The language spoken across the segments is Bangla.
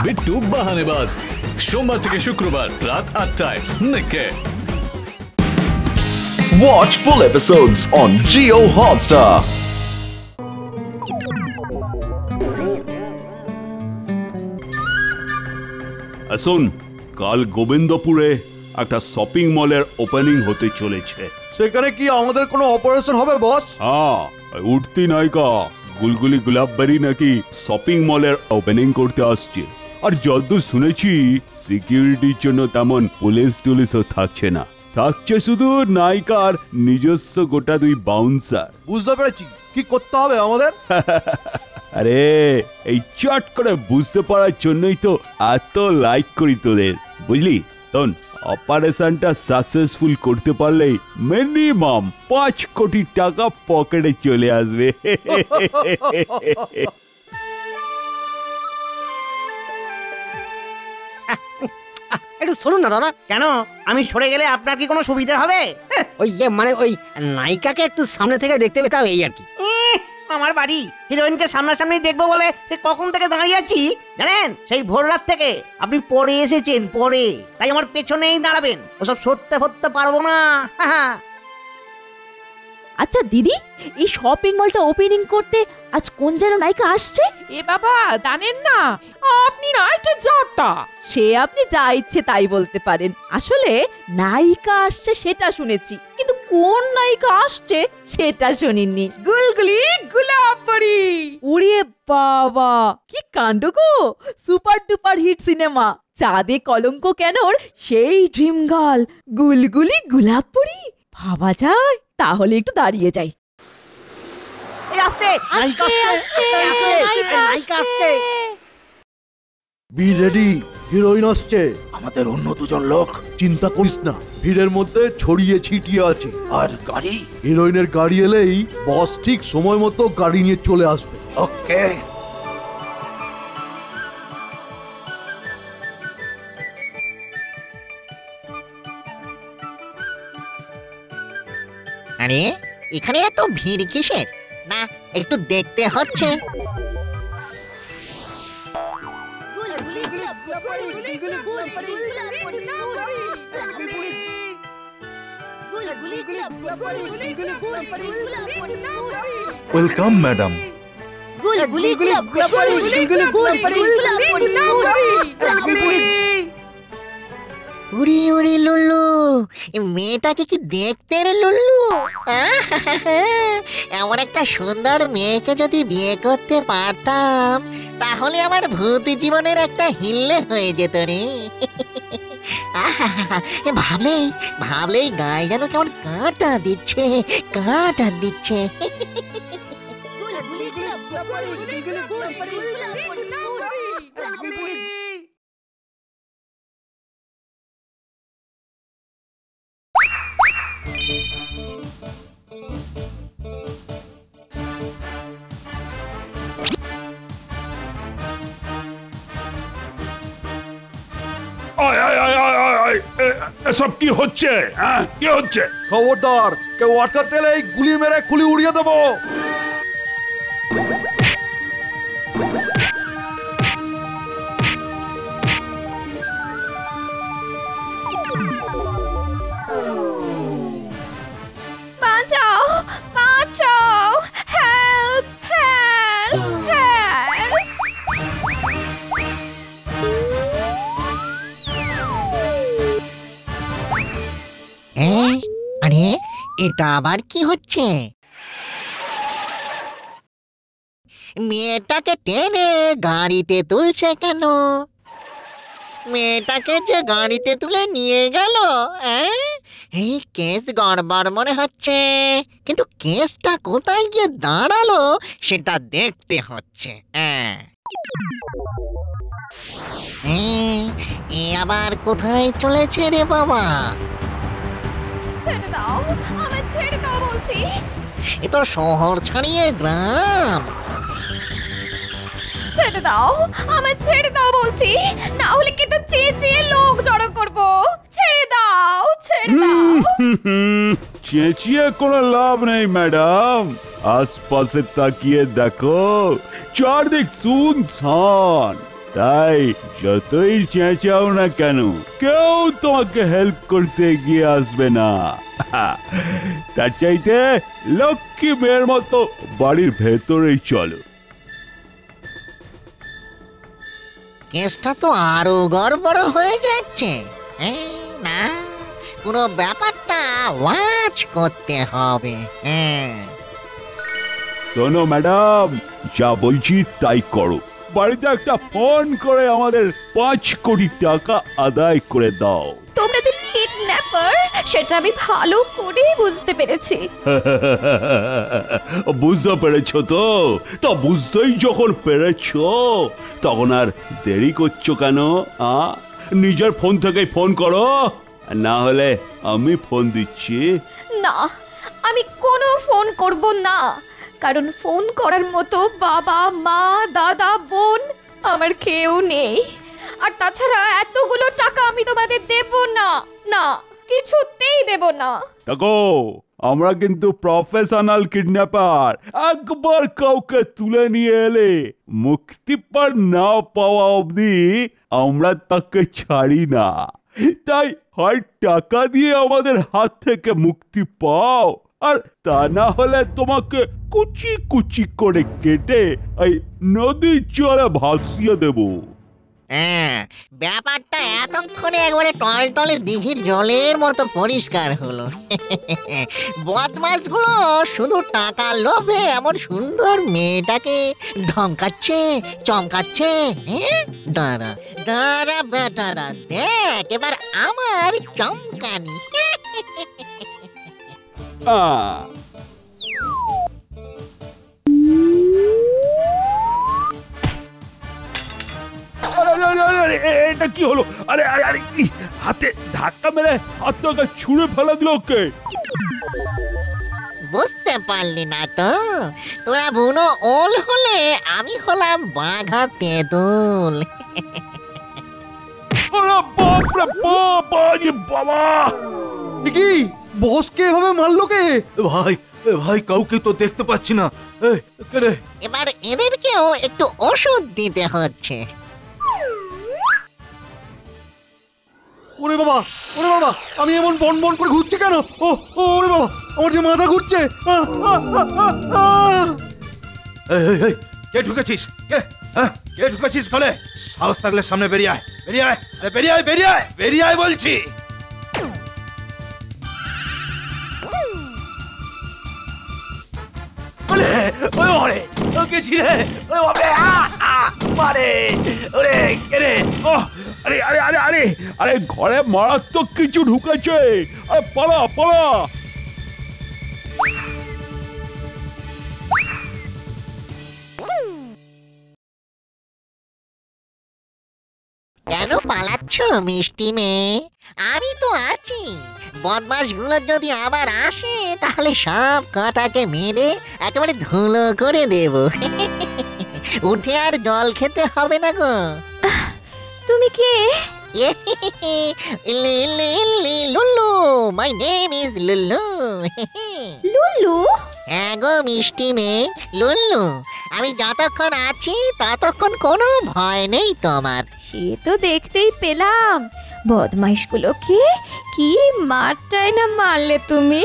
বিট্টু বাহানেবাজ, সোমবার থেকে শুক্রবার রাত 8টায় নিকে। Watch full episodes on Jio Hotstar. আসুন, কাল গোবিন্দপুরে একটা শপিং মলের ওপেনিং হতে চলেছে। সেখানে কি আমাদের কোনো অপারেশন হবে বস? হ্যাঁ, উঠতি নায়িকা গুলগুলি গুলাববাড়ি নাকি শপিং মলের ওপেনিং করতে আসছে। আর যতদূর শুনেছি সিকিউরিটির জন্য তেমন পুলিশ টুলিশও থাকছে না, থাকছে শুধু নায়িকার নিজস্ব গোটা 2 বাউন্সার। বুঝতে পেরেছি, কি করতে হবে আমাদের? আরে এই চট করে বুঝতে পারার জন্যই তো এত লাইক করি তোদের, বুঝলি? শোন, অপারেশনটা সাকসেসফুল করতে পারলেই মিনিমাম 5 কোটি টাকা পকেটে চলে আসবে। একটু শুনুন না দাদা। কেন, আমি সরে গেলে আপনার কি কোনো সুবিধা হবে? ওই মানে ওই নায়িকাকে একটু সামনে থেকে দেখতে পেতাম, এই আর কি। আমার বাড়ি, হিরোইনকে সামনাসামনি দেখবো বলে সে কখন থেকে দাঁড়িয়ে আছি জানেন? সেই ভোর রাত থেকে। আপনি পরে এসেছেন, পরে, তাই আমার পেছনেই দাঁড়াবেন। ওসব সত্যি হতে পারবো না। আচ্ছা দিদি, এই শপিং মলটা ওপেনিং করতে আজ কোন যেন নায়িকা আসছে? এ বাবা, জানেন না? আপনি না একটা যাতা। সে আপনি যা ইচ্ছে তাই বলতে পারেন। আসলে নায়িকা আসছে সেটা শুনেছি, কিন্তু কোন নায়িকা আসছে সেটা শুনিনি। গুলগুলি গুলাববাড়ি। ওরে বাবা, কি কাণ্ড গো! সুপার ডুপার হিট সিনেমা চাঁদে কলঙ্ক কেনর সেই ড্রিম গার্ল গুলগুলি গুলাববাড়ি। ভাবা যায়? তাহলে একটু দাঁড়িয়ে যাই। এই আস্তে, নায়িকা আসছে। বি রেডি, হিরোইন আসছে। আমাদের অন্য 2 জন লোক। চিন্তা করিস না, ভিড়ের মধ্যে ছড়িয়ে ছিটিয়ে আছে। আর গাড়ি? হিরোইনের গাড়ি এলেই বস ঠিক সময় মতো গাড়ি নিয়ে চলে আসবে। ওকে। আরে এখানে এত ভিড় কিসের? না, একটু দেখতে হচ্ছে। Welcome madam. উড়ি উড়ি লুল্লু, মেয়েটাকে কি দেখতে রে লুল্লু? এমন একটা সুন্দর মেয়েকে যদি বিয়ে করতে পারতাম, তাহলে আমার ভূত জীবনের একটা হিল্লে হয়ে যেত রে। ভাবলেই ভাবলেই গায়ে যেন কেমন কাঁটা দিচ্ছে, কাঁটা দিচ্ছে। এসব কি হচ্ছে? কি হচ্ছে? খবরদার, কেউ আটকাতে এলে গুলি মেরে খুলি উড়িয়ে দেবো। বাঁচাও, বাঁচাও, হেল্প, হেল্প, হেল্প। আরে এটা আবার কি হচ্ছে? মেয়েটাকে টেনে গাড়িতে তুলছে কেন? মেয়েটাকে যে গাড়িতে তুলে নিয়ে গেল, এই কেস গড়বড় মনে হচ্ছে। কিন্তু কেসটা কোথায় গিয়ে দাঁড়ালো সেটা দেখতে হচ্ছে। এ আবার কোথায় চলেছে রে বাবা? ছেড়ে দাও, আমায় ছেড়ে দাও বলছি। এ তো শহর ছাড়িয়ে গ্রাম। ছেড়ে দাও, আমায় ছেড়ে দাও বলছি, না হলে কিন্তু চেঁচিয়ে লোক জড়ো করবো। ছেড়ে দাও, ছেড়ে দাও। চেঁচিয়ে কোনো লাভ নেই ম্যাডাম, আশপাশে তাকিয়ে দেখো, চারদিক শুনশান। তাই যতই চেঁচাও না কেন কেউ তোমাকে হেল্প করতে এগিয়ে আসবে না। তার চাইতে লক্ষ্মী মেয়ের মতো বাড়ির ভেতরেই চলো। কেসটা তো আরো গড়বড় হয়ে যাচ্ছে। না, পুরো ব্যাপারটা ওয়াচ করতে হবে। শোনো ম্যাডাম, যা বলছি তাই করো। বাড়িতে একটা ফোন করে আমাদের 5 কোটি টাকা আদায় করে দাও। তোমরা যে কিডন্যাপার সেটা আমি ভালো করেই বুঝতে পেরেছি। বুঝতে পেরেছো তো? তা বুঝতেই যখন পেরেছো তখন আর দেরি করছো কেন? নিজের ফোন থেকেই ফোন করো, না হলে আমি ফোন দিচ্ছি। না, আমি কোনো ফোন করব না, কারণ ফোন করার মতো বাবা, মা, দাদা, বোন আমার কেউ নেই। আর তাছাড়া এতগুলো টাকা আমি তোমাদের দেব না, না, কিছুতেই দেব না। দেখো, আমরা কিন্তু প্রফেশনাল কিডন্যাপার। একবার কাউকে তুলে নিয়ে এলে মুক্তি পার না পাওয়া অবধি আমরা তাকে ছাড়ি না। তাই হয় টাকা দিয়ে আমাদের হাত থেকে মুক্তি পাও, আর তা না হলে তোমাকে কুচি কুচি করে কেটে এই নদীর জলে ভাসিয়ে দেব। ব্যাপারটা এতক্ষণে একবারে টলটলে দিঘির জলের মতো পরিষ্কার হলো। বদমাশগুলো শুধু টাকা লোভে এমন সুন্দর মেয়েটাকে ধমকাচ্ছে, চমকাচ্ছে। দাঁড়া দাঁড়া বেটারা, দেখ এবার আমার চমকানি। এটা কি হলো? আরে আরে আরে, হাতে ধাক্কা মেরে হাতটাকে ছুঁড়ে ফেলে দিল কে? বুঝতে পারলি না তো? তোরা বুনো ওল হলে আমি হলাম বাঘা তেঁতুল। বাবা, কি বসকে এভাবে মারলো কে? ভাই ভাই, কাউকে তো দেখতে পাচ্ছি না। এবার এদেরকেও একটু ওষুধ দিতে হচ্ছে। ওরে বাবা, ওরে বাবা, আমি এমন বন বন করে ঘুরছি কেন? ওরে বাবা, আমার যে মাথা ঘুরছে। কে ঢুকেছিস? কে ঢুকেছিস ঘরে? সাহস থাকলে সামনে বেরিয়ে আয়, বেরিয়ে আয়, বেরিয়ে আয়, বেরিয়ে আয়, বেরিয়ে আয় বলছি। আরে ঘরে মারাত্মক কিছু ঢুকেছে। আরে পালা পালা। কেন পালাচ্ছ মিষ্টি মেয়ে? আমি তো আছি। বদমাশগুলো যদি আবার আসে তাহলে সব কটাকে মেরে একেবারে ধুলো করে দেব। উঠে আর জল খেতে হবে না গো। তুমি কে? Lullu, my name is Lullu. Lulu? হ্যাঁ গো মিষ্টি মেয়ে, লুল্লু। আমি যতক্ষণ আছি ততক্ষণ কোনো ভয় নেই তোমার। সে তো দেখতেই পেলাম। বদমাইশগুলোকে কি মারটাই না মারলে তুমি।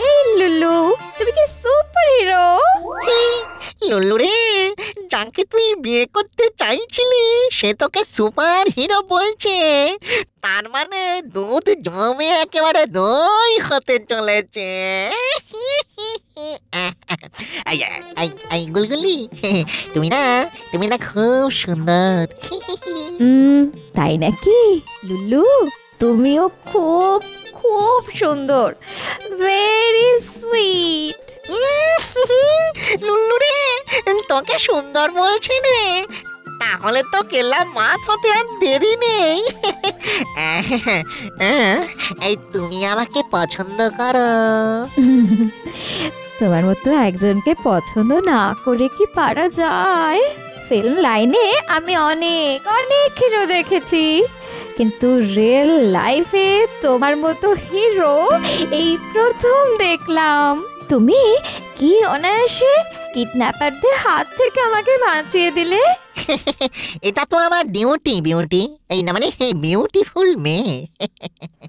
এই লুলু, তুমি কি সুপার হিরো? লুল্লু রে, যাকে তুই বিয়ে করতে চাইছিলি সে তোকে সুপার হিরো বলছে। তার মানে দুধ জমে একেবারে দই হতে চলেছে। গুলগুলি, তুমি না খুব সুন্দর। তাই নাকি লুলু? তুমিও খুব খুব সুন্দর, ভেরি সুইট। লুল্লু রে, তোকে সুন্দর বলছি রে, তাহলে তো কেলা মাছ হতে আর দেরি নেই। এই তুমি আমাকে পছন্দ করো? তোমার মতো একজনকে পছন্দ না করে কি পারা যায়? ফিল্ম লাইনে আমি অনেক অনেক হিরো দেখেছি, কিন্তু রিয়েল লাইফে তোমার মতো হিরো এই প্রথম দেখলাম। তুমি কি অনায়াসে কিডন্যাপারদের হাত থেকে আমাকে বাঁচিয়ে দিলে। এটা তো আমার বিউটি এই না মানে বিউটিফুল মেয়ে।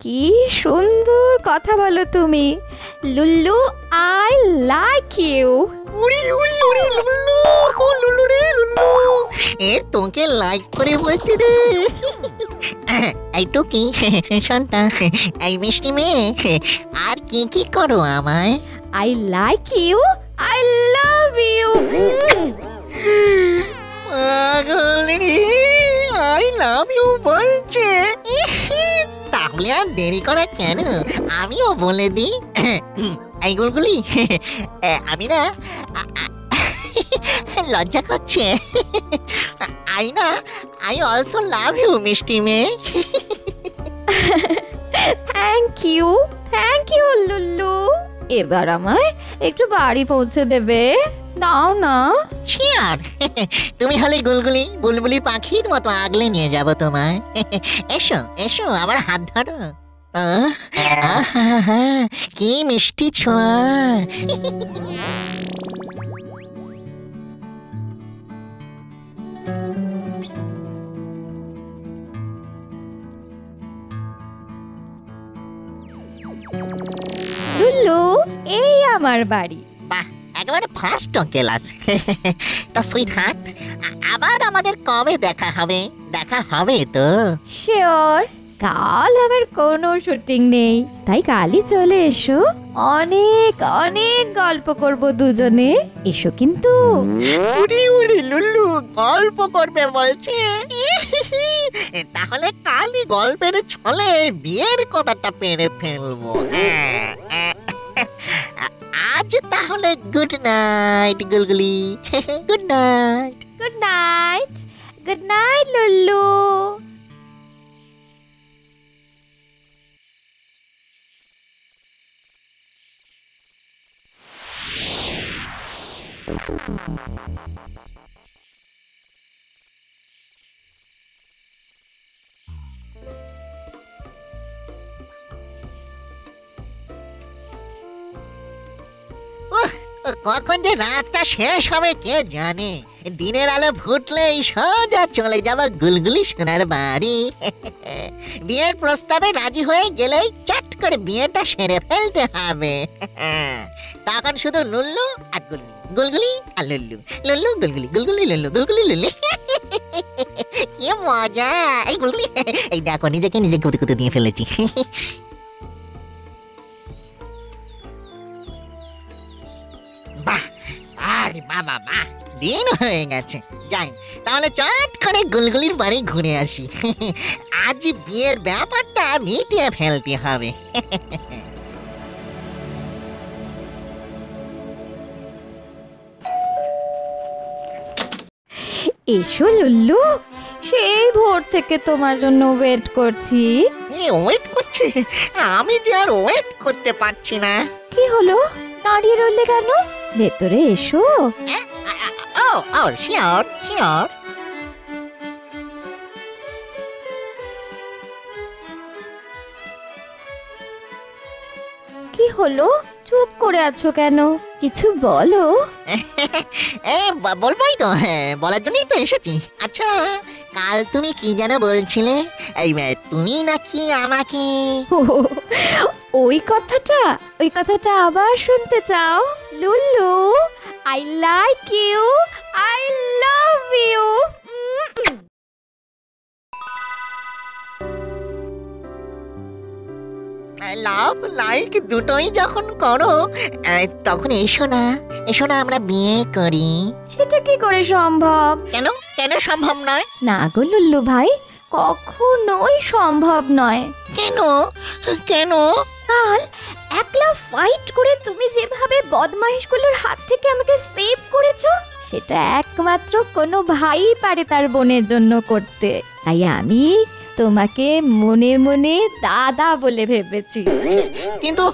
কি সুন্দর কথা বলো তুমি লুল্লু, আই লাইক ইউ। উড়ি উড়ি উড়ি লুল্লু, লুল্লু রে লুল্লু, এ তোকে লাইক করে বলছি রে। এই তো কি শান্তা, এই মিষ্টি মেয়ে, আর কি কি করো আমায়? I like you, I love you. পাগল রে, আই লাভ ইউ বলছে। তাহলে আর দেরি করা কেন, আমিও বলে দিই। এই গুলগুলি, আমি না লজ্জা করছে। আই অলসো লাভ ইউ মিষ্টি মেয়ে। Thank you Lullu. এবার আমায় একটু বাড়ি পৌঁছে দেবে, দাও না। শিওর, তুমি হলে গুলগুলি বুলবুলি পাখির মতো আগলে নিয়ে যাব তোমায়। এসো এসো, আমার হাত ধরো। আহা, কি মিষ্টি ছোঁয়া। লুল্লু, এই আমার বাড়ি। বাহ, একেবারে ফার্স্ট ক্লাস। তা সুইট হার্ট, আবার আমাদের কবে দেখা হবে? দেখা হবে তো? শিওর, কাল আমার কোনো শুটিং নেই, তাই কালই চলে এসো। অনেক অনেক গল্প করব দুজনে, এসো কিন্তু। উড়ি উড়ি লুল্লু, গল্প করবে বলছে। তাহলে কালই গল্পের ছলে বিয়ের কথাটা পেরে ফেলবো। আজ তাহলে গুড নাইট গুলগুলি। Good night. Good night, good night Lullu. কখন যে রাতটা শেষ হবে কে জানে। দিনের আলো ফুটলেই সোজা চলে যাবো গুলগুলি সোনার বাড়ি। বিয়ের প্রস্তাবে রাজি হয়ে গেলেই চট করে বিয়েটা সেরে ফেলতে হবে। তখন শুধু লুল্লু আর গুলগুলি, গুলগুলি আর লুল্লু, লুল্লু গুলগুলি, গুলগুলি লুল্লু, গুলগুলি লুল্লু। কি মজা! এই গুলগুলি, এই দেখো নিজেকে নিজে কুতু কুতু দিয়ে ফেলেছি। বাহ, আরে বাবা বাহ, দিন হয়ে গেছে। যাই তাহলে চট করে গুলগুলির বাড়ি ঘুরে আসি। আজ বিয়ের ব্যাপারটা মিটিয়ে ফেলতে হবে। এসো লুল্লু, সেই ভোর থেকে তোমার জন্য ওয়েট করছি। ওয়েট করছে? আমি যে আর ওয়েট করতে পারছি না। কি হলো, দাঁড়িয়ে রইলে কেন? ভেতরে এসো। ও শিওর শিওর। কি হলো, চুপ করে আছো কেন? কিছু বলো। বলবোই তো, হ্যাঁ বলার জন্যই তো এসেছি। আচ্ছা, কাল তুমি কি যেন বলছিলে? এই তুমি নাকি আমাকে... ওই কথাটা আবার শুনতে চাও? Lullu, I like you, I love you. Love like দুটোই যখন করো, তখন এসো না আমরা বিয়ে করি। সেটা কি করে সম্ভব? কেন কেন সম্ভব নয়? না গো লুল্লু ভাই, কখনোই সম্ভব নয়। কেন কেন? কাল একলা ফাইট করে তুমি যেভাবে বদমাইশগুলোর হাত থেকে আমাকে সেভ করেছো, সেটা একমাত্র কোনো ভাই পারে তার বোনের জন্য করতে। তাই আমি তোমাকে মনে মনে দাদা বলে ভেবেছি। কিন্তু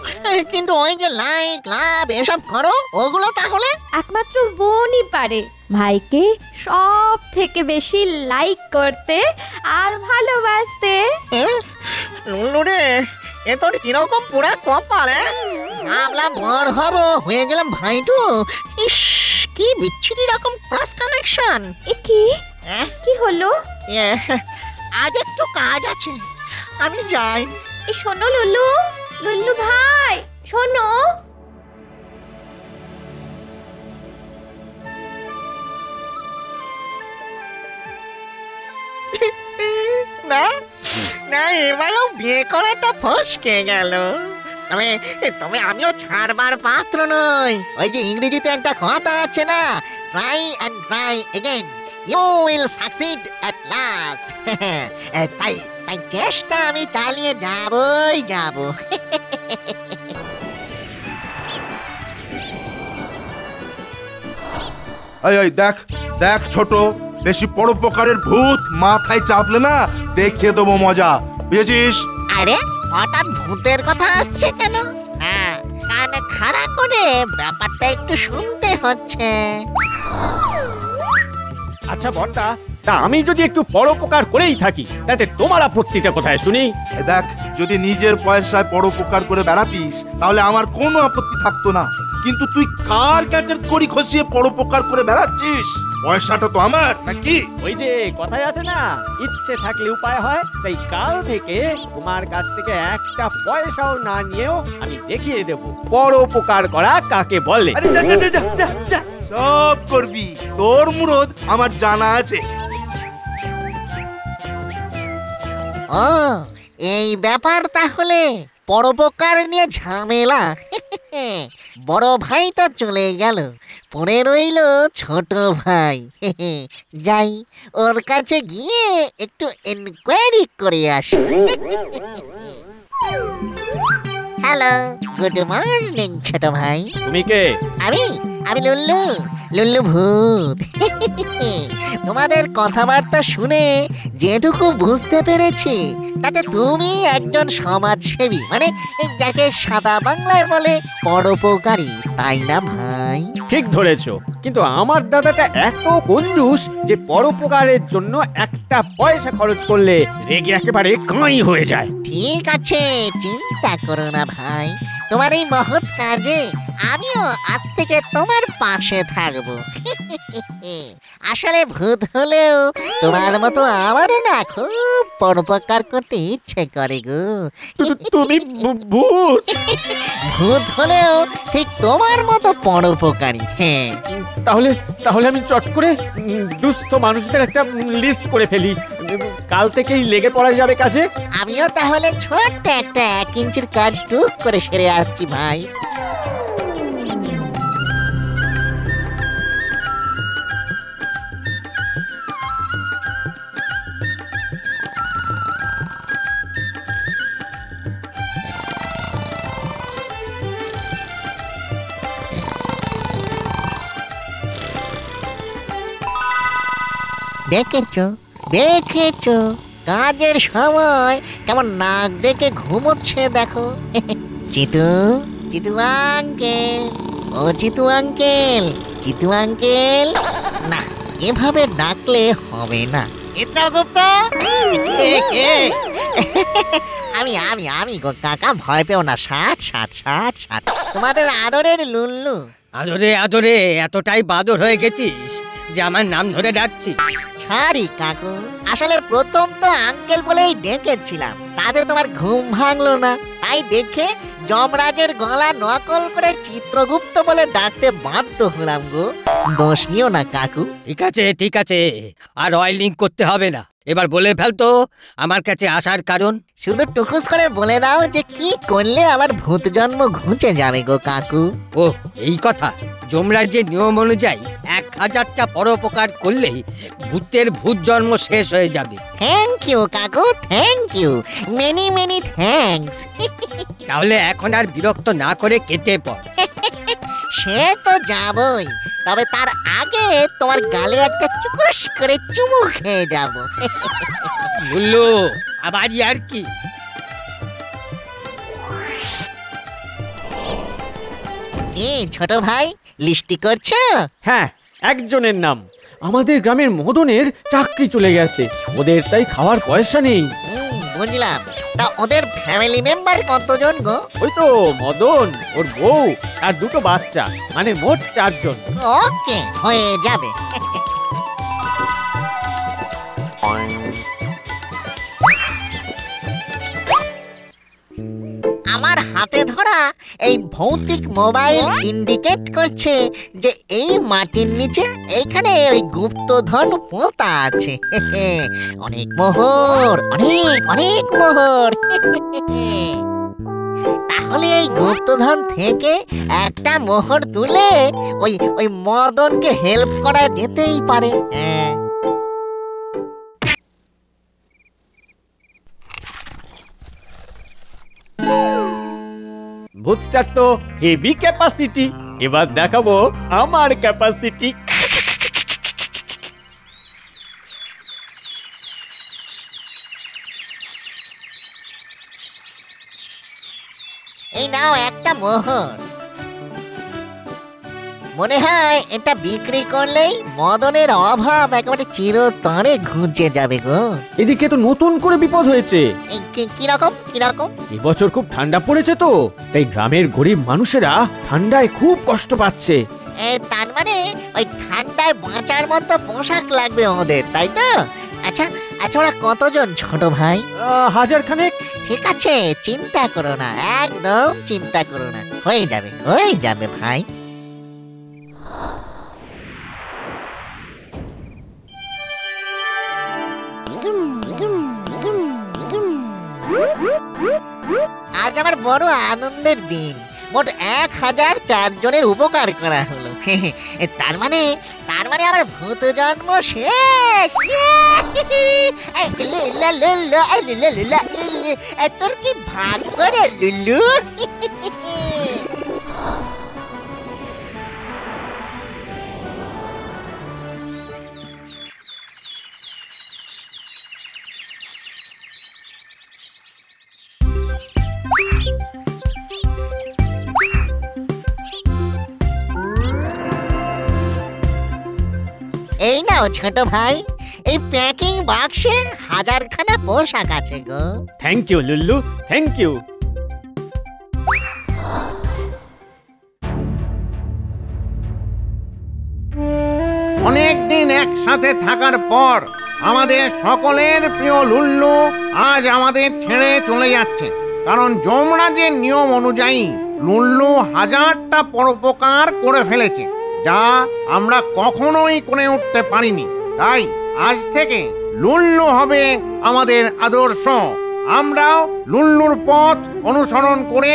কিন্তু ওই যে লাইক লাভ এসব করো, ওগুলো তাহলে একমাত্র বোনই পারে ভাইকে সব থেকে বেশি লাইক করতে আর ভালোবাসতে। রে, এ তোর কিরকম পুরা কপাল! ভাবলাম বড় হবো, হয়ে গেলাম ভাইটু। ইস, কি বিচ্ছিরি রকম ক্রস কানেকশন। এ কি, কি হলো? আজ একটু কাজ আছে, আমি যাই। এই শোনো লুল্লু, লুল্লু ভাই শোনো। না না, এবারেও বিয়ে করাটা ফসকে গেল। তবে তবে আমিও ছাড়বার পাত্র নই। ওই যে ইংরেজিতে একটা কথা আছে না, try and try again, you will succeed at last. তাই তাই চেষ্টা আমি চালিয়ে যাবই যাব। এই দেখ দেখ ছোট, বেশি পরোপকারের ভূত মাথায় চাপলে না দেখিয়ে দেবো মজা, বুঝেছিস? আরে হঠাৎ ভূতের কথা আসছে কেন? হ্যাঁ, কানে খাড়া করে ব্যাপারটা একটু শুনতে হচ্ছে। আচ্ছা বড়দা, তা আমি যদি একটু পরোপকার করেই থাকি তাতে তোমার আপত্তিটা কোথায় শুনি? দেখ, যদি নিজের পয়সায় পরোপকার করে বেড়াতিস তাহলে আমার কোনো আপত্তি থাকতো না, কিন্তু তুই কার ক্যাটের করি খসিয়ে পরোপকার করে বেড়াচ্ছিস? পয়সাটা তো আমার নাকি? ওই যে কথায় আছে না, ইচ্ছে থাকলে উপায় হয়। তাই কাল থেকে তোমার কাছ থেকে একটা পয়সাও না নিয়েও আমি দেখিয়ে দেব পরোপকার করা কাকে বলে। আরে যা যা যা যা যা, সব করবি, তোর মুরদ আমার জানা আছে। ও এই ব্যাপার তাহলে, পরোপকার নিয়ে ঝামেলা। বড় ভাই তো চলে গেল, পড়ে রইল ছোট ভাই। যাই, ওর কাছে গিয়ে একটু এনকোয়ারি করে আসি। হ্যালো, গুড মর্নিং ছোট ভাই। তুমি কে? আমি আমি লুল্লু, লুল্লু ভূত। তোমাদের কথাবার্তা শুনে যেটুকু বুঝতে পেরেছি তাতে তুমি একজন সমাজসেবী, মানে যাকে সাদা বাংলায় বলে পরোপকারী, তাই না ভাই? ঠিক ধরেছো, কিন্তু আমার দাদাটা এত কঞ্জুস যে পরোপকারের জন্য একটা পয়সা খরচ করলে রেগে একেবারে কাঁই হয়ে যায়। ঠিক আছে, চিন্তা করো না ভাই, তোমার এই মহৎ কাজে আমিও আজ থেকে তোমার পাশে থাকবো। আসলে ভূত হলেও তোমার মতো আমারও না খুব পরোপকার করতে ইচ্ছে করে গো। তুমি ভূত? ভূত হলেও ঠিক তোমার মতো পরোপকারী। হ্যাঁ, তাহলে তাহলে আমি চট করে দুস্থ মানুষদের একটা লিস্ট করে ফেলি, কাল থেকেই লেগে পড়া যাবে কাজে। আমিও তাহলে ছোট্ট একটা 1 ইঞ্চির কাজ টুক করে সেরে আসছি ভাই। দেখেছো দেখেছো, কাজের সময় কেমন নাক ডেকে ঘুমোচ্ছে দেখো। চিতু, চিতু আঙ্কেল, ও চিতু আঙ্কেল, চিতু আঙ্কেল। না, এভাবে ডাকলে হবে না। চিত্রগুপ্ত, আমি আমি আমি গো কাকা, ভয় পেও না। 60 তোমাদের আদরের লুল্লু। আদরে আদরে এতটাই বাদর হয়ে গেছিস যে আমার নাম ধরে ডাকছিস? সরি কাকু, আসলে প্রথম তো আঙ্কেল বলেই ডেকেছিলাম, তাতে তোমার ঘুম ভাঙলো না, তাই দেখে যমরাজের গলা নকল করে চিত্রগুপ্ত বলে ডাকতে বাধ্য হলাম গো। দোষ নিও না কাকু। ঠিক আছে, আর অয়েলিং করতে হবে না। এবার বলে ফেলতো আমার কাছে আসার কারণ। শুধু টুকুস করে বলে দাও যে কি করলে আমার ভূত জন্ম ঘুচে যাবে গো কাকু। ও এই কথা, যমরাজ্যের নিয়ম অনুযায়ী 1000টা পরোপকার করলেই ভূতের ভূত জন্ম শেষ হয়ে যাবে। থ্যাংক ইউ কাকু, thank you, many many thanks. তাহলে এখন আর বিরক্ত না করে কেটে পড়। সে তো যাবই, তবে তার আগে তোমার গালে একটা চুকুস করে চুমু খেয়ে যাব। বুল্লু, আবার আর কি? ছোট ভাই, লিস্টি করছো? হ্যাঁ, একজনের নাম। আমাদের গ্রামের মদনের চাকরি চলে গেছে, ওদের তাই খাওয়ার পয়সা নেই। বুঝলাম, তা ওদের ফ্যামিলি মেম্বার কতজন গো? ওই তো মদন, ওর বউ আর 2টো বাচ্চা, মানে মোট 4 জন। ওকে, হয়ে যাবে। আমার হাতে ধরা এই ভৌতিক মোবাইল ইন্ডিকেট করছে যে এই মাটির নিচে এইখানে ওই গুপ্তধন পোঁতা আছে। অনেক মোহর, অনেক অনেক মোহর। তাহলে এই গুপ্তধন থেকে একটা মোহর তুলে ওই ওই মদনকে হেল্প করা যেতেই পারে। ভূতটার তো হেভি ক্যাপাসিটি, এবার দেখাবো আমার ক্যাপাসিটি। এই নাও একটা মোহর। মনে হয় এটা বিক্রি করলেই মদনের অভাব একেবারে চিরতরে ঘুচে যাবে গো। এদিকে তো নতুন করে বিপদ হয়েছে। কিরকম কিরকম? এবছর খুব ঠান্ডা পড়েছে তো, তাই গ্রামের গরিব মানুষেরা ঠান্ডায় খুব কষ্ট পাচ্ছে। তার মানে ওই ঠান্ডায় বাঁচার মতো পোশাক লাগবে ওদের, তাই তো? আচ্ছা আচ্ছা, ওরা কতজন ছোট ভাই? 1000 খানেক। ঠিক আছে, চিন্তা করো না, একদম চিন্তা করো না, হয়ে যাবে ভাই। আজ আমার বড় আনন্দের দিন। মোট 1004 জনের উপকার করা হলো। তার মানে আমার ভূত জন্ম শেষ। তোর কি ভাগ্য রে লুল্লু। এই নাও ছোট ভাই, এই প্যাকিং বাক্সে 1000 খানা পোশাক আছে গো। Thank you Lullu, thank you. অনেকদিন একসাথে থাকার পর আমাদের সকলের প্রিয় লুল্লু আজ আমাদের ছেড়ে চলে যাচ্ছে। কারণ যমরাজের নিয়ম অনুযায়ী লুল্লু 1000টা পরোপকার করে ফেলেছে, যা আমরা কখনোই করে উঠতে পারিনি। তাই আজ থেকে লুল্লু হবে আমাদের আদর্শ। আমরাও লুল্লুর পথ অনুসরণ করে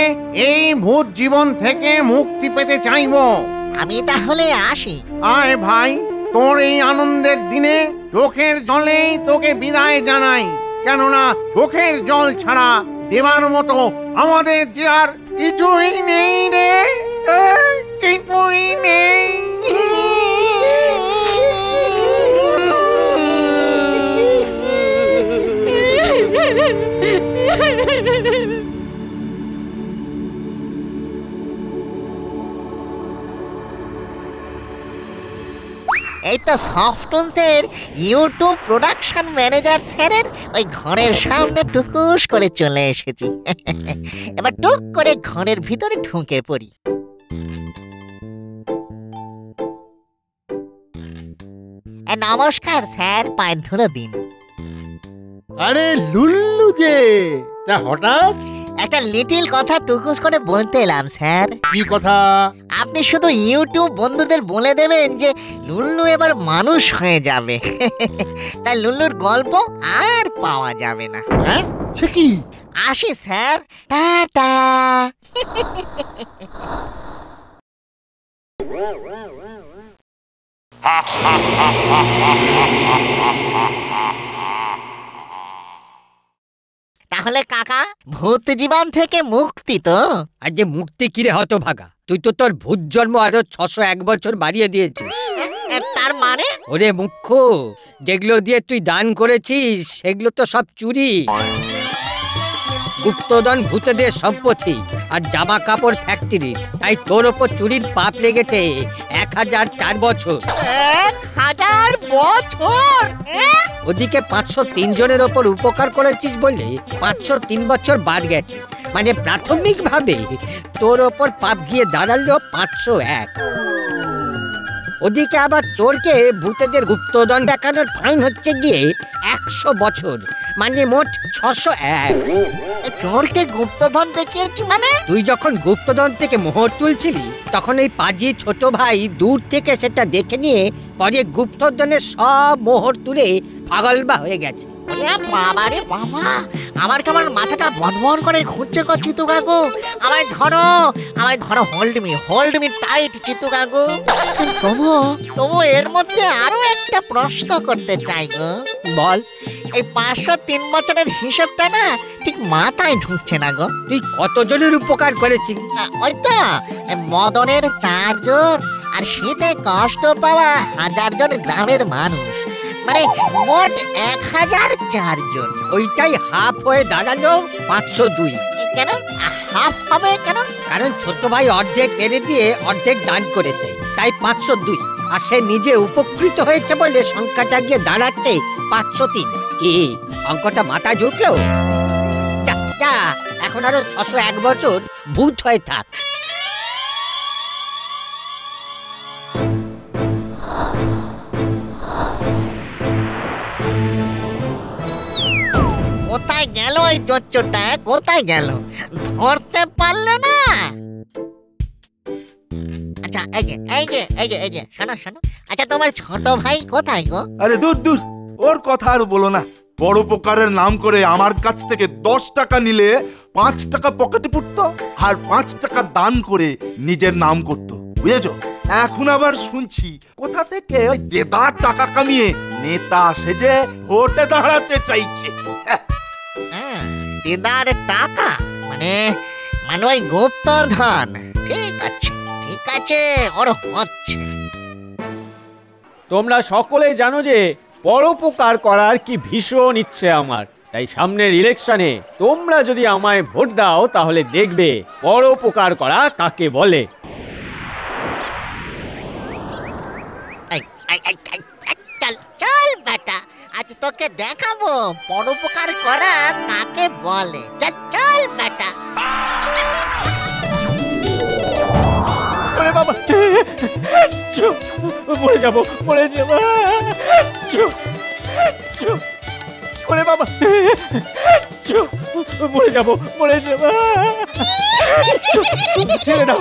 এই ভূত জীবন থেকে মুক্তি পেতে চাইব। আমি তাহলে আসি। আয় ভাই, তোর এই আনন্দের দিনে চোখের জলেই তোকে বিদায় জানাই। কেননা চোখের জল ছাড়া দেবার মতো আমাদের যে আর কিছুই নেই রে, কিছুই নেই। এই তো সফটউন্সের ইউটিউব প্রোডাকশন ম্যানেজার স্যারের ওই ঘরের সামনে টুকুস করে চলে এসেছি। এবার টুক করে ঘরের ভিতরে ঢুকে পড়ি। নমস্কার স্যার, পায়ের ধুলো দিন। আরে লুল্লু যে, তা হঠাৎ? একটা লিটিল কথা টুকুস করে বলতে এলাম স্যার। কি কথা? আপনি শুধু ইউটিউব বন্ধুদের বলে দেবেন যে লুল্লু এবার মানুষ হয়ে যাবে। তাই লুল্লুর গল্প আর পাওয়া যাবে না। হ্যাঁ, সে কি? আসি স্যার, টাটা। তাহলে কাকা, ভূত জীবন থেকে মুক্তি তো? আর যে মুক্তি কিরে হতভাগা, তুই তো তোর ভূত জন্ম আরো 601 বছর বাড়িয়ে দিয়েছিস। তার মানে? ওরে মুখ্য, যেগুলো দিয়ে তুই দান করেছিস সেগুলো তো সব চুরি। গুপ্তধন ভূতেদের সম্পত্তি আর জামা কাপড় ফ্যাক্টরি, তাই তোর ওপর চুরির পাপ লেগেছে 1004 বছর। 1000 বছর? ওদিকে 503 জনের ওপর উপকার করেছিস বলে 503 বছর বাদ গেছে। মানে প্রাথমিকভাবে তোর ওপর পাপ গিয়ে দাঁড়ালো 501। ওদিকে আবার চোরকে ভূতেদের গুপ্তধন দেখানোর ফাইন হচ্ছে গিয়ে 100 বছর, মানে মোট 601। চোরকে গুপ্তধন দেখিয়েছি মানে? তুই যখন গুপ্তধন থেকে মোহর তুলছিলি তখন এই পাজি ছোট ভাই দূর থেকে সেটা দেখে নিয়ে পরে গুপ্তধনের সব মোহর তুলে পাগলবা হয়ে গেছে। বাবা রে বাবা, আমার কেমন মাথাটা বনবন করে ঘুরছে গো চিতু কাকু। আমায় ধরো, হোল্ড মি টাইট চিতু কাকু। তবু এর মধ্যে আরো একটা প্রশ্ন করতে চাই গো। বল। এই 503 বছরের হিসাবটা না ঠিক মাথায় ঢুকছে না গো। তুই কতজনের উপকার করেছিস? ওই তো মদনের 4 জন আর শীতে কষ্ট পাওয়া 1000 জন গ্রামের মানুষ, মানে মোট 1004 জন। ওইটাই হাফ হয়ে দাঁড়ালো 502। কেন হাফ হবে কেন? কারণ ছোট ভাই অর্ধেক মেরে দিয়ে অর্ধেক দান করেছে, তাই 502। আর সে নিজে উপকৃত হয়েছে বলে সংখ্যাটা গিয়ে দাঁড়াচ্ছে 503। কি অঙ্কটা মাথায় ঢুকলো? যা এখন আরো 601 বছর ভূত হয়ে থাক। কোথায় গেল ওই চোরটা? কোথায় গেল? ধরতে পারলে না? আচ্ছা এই যে শোনো। আচ্ছা তোমার ছোট ভাই কোথায় গো? আরে দূর, ওর কথা আর বলো না। পরোপকারের নাম করে আমার কাছ থেকে 10 টাকা নিলে 5 টাকা পকেটে পুরতো, আর 5 টাকা দান করে নিজের নাম করতো, বুঝেছো? এখন আবার শুনছি কোথা থেকে ওই দেদার টাকা কামিয়ে নেতা সেজে ভোটে দাঁড়াতে চাইছে। দেদার টাকা মানে ওই গুপ্তধন। ঠিক আছে ওর হচ্ছে। তোমরা সকলেই জানো যে পরোপকার করার কি ভীষণ ইচ্ছে আমার, তাই সামনের ইলেকশনে তোমরা যদি আমায় ভোট দাও তাহলে দেখবে পরোপকার করা কাকে বলে। চল বেটা, আজ তোকে দেখাবো পরোপকার করা কাকে বলে। চল বেটা। বাবা মরে যাবো ওরে বাবা, মরে যাবো ছেড়ে দাও।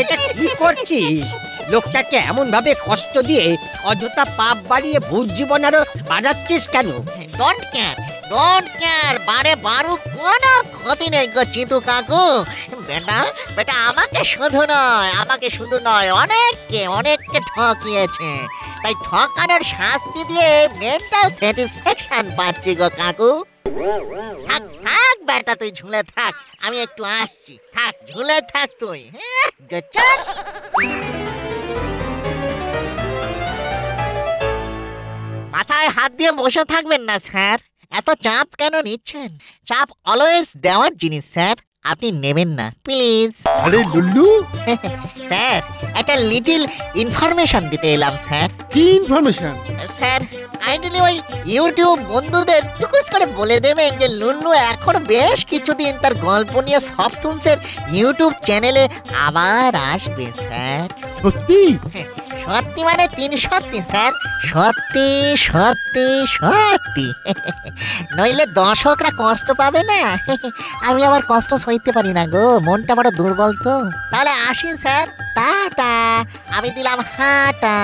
এটা কি করছিস? লোকটাকে এমন ভাবে কষ্ট দিয়ে অযথা পাপ বাড়িয়ে ভূত জীবন আরো বাড়াচ্ছিস কেন? ডোন্ট কেয়ার বারে বারু কোনো ক্ষতি নেই গো চিতু কাকু। বেটা আমাকে শুধু নয় অনেককে ঠকিয়েছে, তাই ঠকানোর শাস্তি দিয়ে মেন্টাল স্যাটিসফ্যাকশন পাচ্ছি গো কাকু। থাক বেটা, তুই ঝুলে থাক, আমি একটু আসছি। ঝুলে থাক তুই। মাথায় হাত দিয়ে বসে থাকবেন না স্যার, এত চাপ কেন নিচ্ছেন? চাপ অলওয়েজ দেওয়ার জিনিস স্যার, আপনি নেবেন না প্লিজ। আরে লুল্লু স্যার একটা লিটল ইনফরমেশন দিতে এলাম স্যার। কি ইনফরমেশন? স্যার কাইন্ডলি ওই ইউটিউব বন্ধুদের টুকুস করে বলে দেবেন যে লুল্লু এখন বেশ কিছুদিন তার গল্প নিয়ে সফটুনসের ইউটিউব চ্যানেলে আবার আসবে স্যার। সত্যি? সত্যি মানে 3 সত্যি স্যার, সত্যি। নইলে দর্শকরা কষ্ট পাবে না। আমি আবার কষ্ট সইতে পারি না গো, মনটা বড় দুর্বল তো। তাহলে আসি স্যার, টাটা। আমি দিলাম হাঁটা।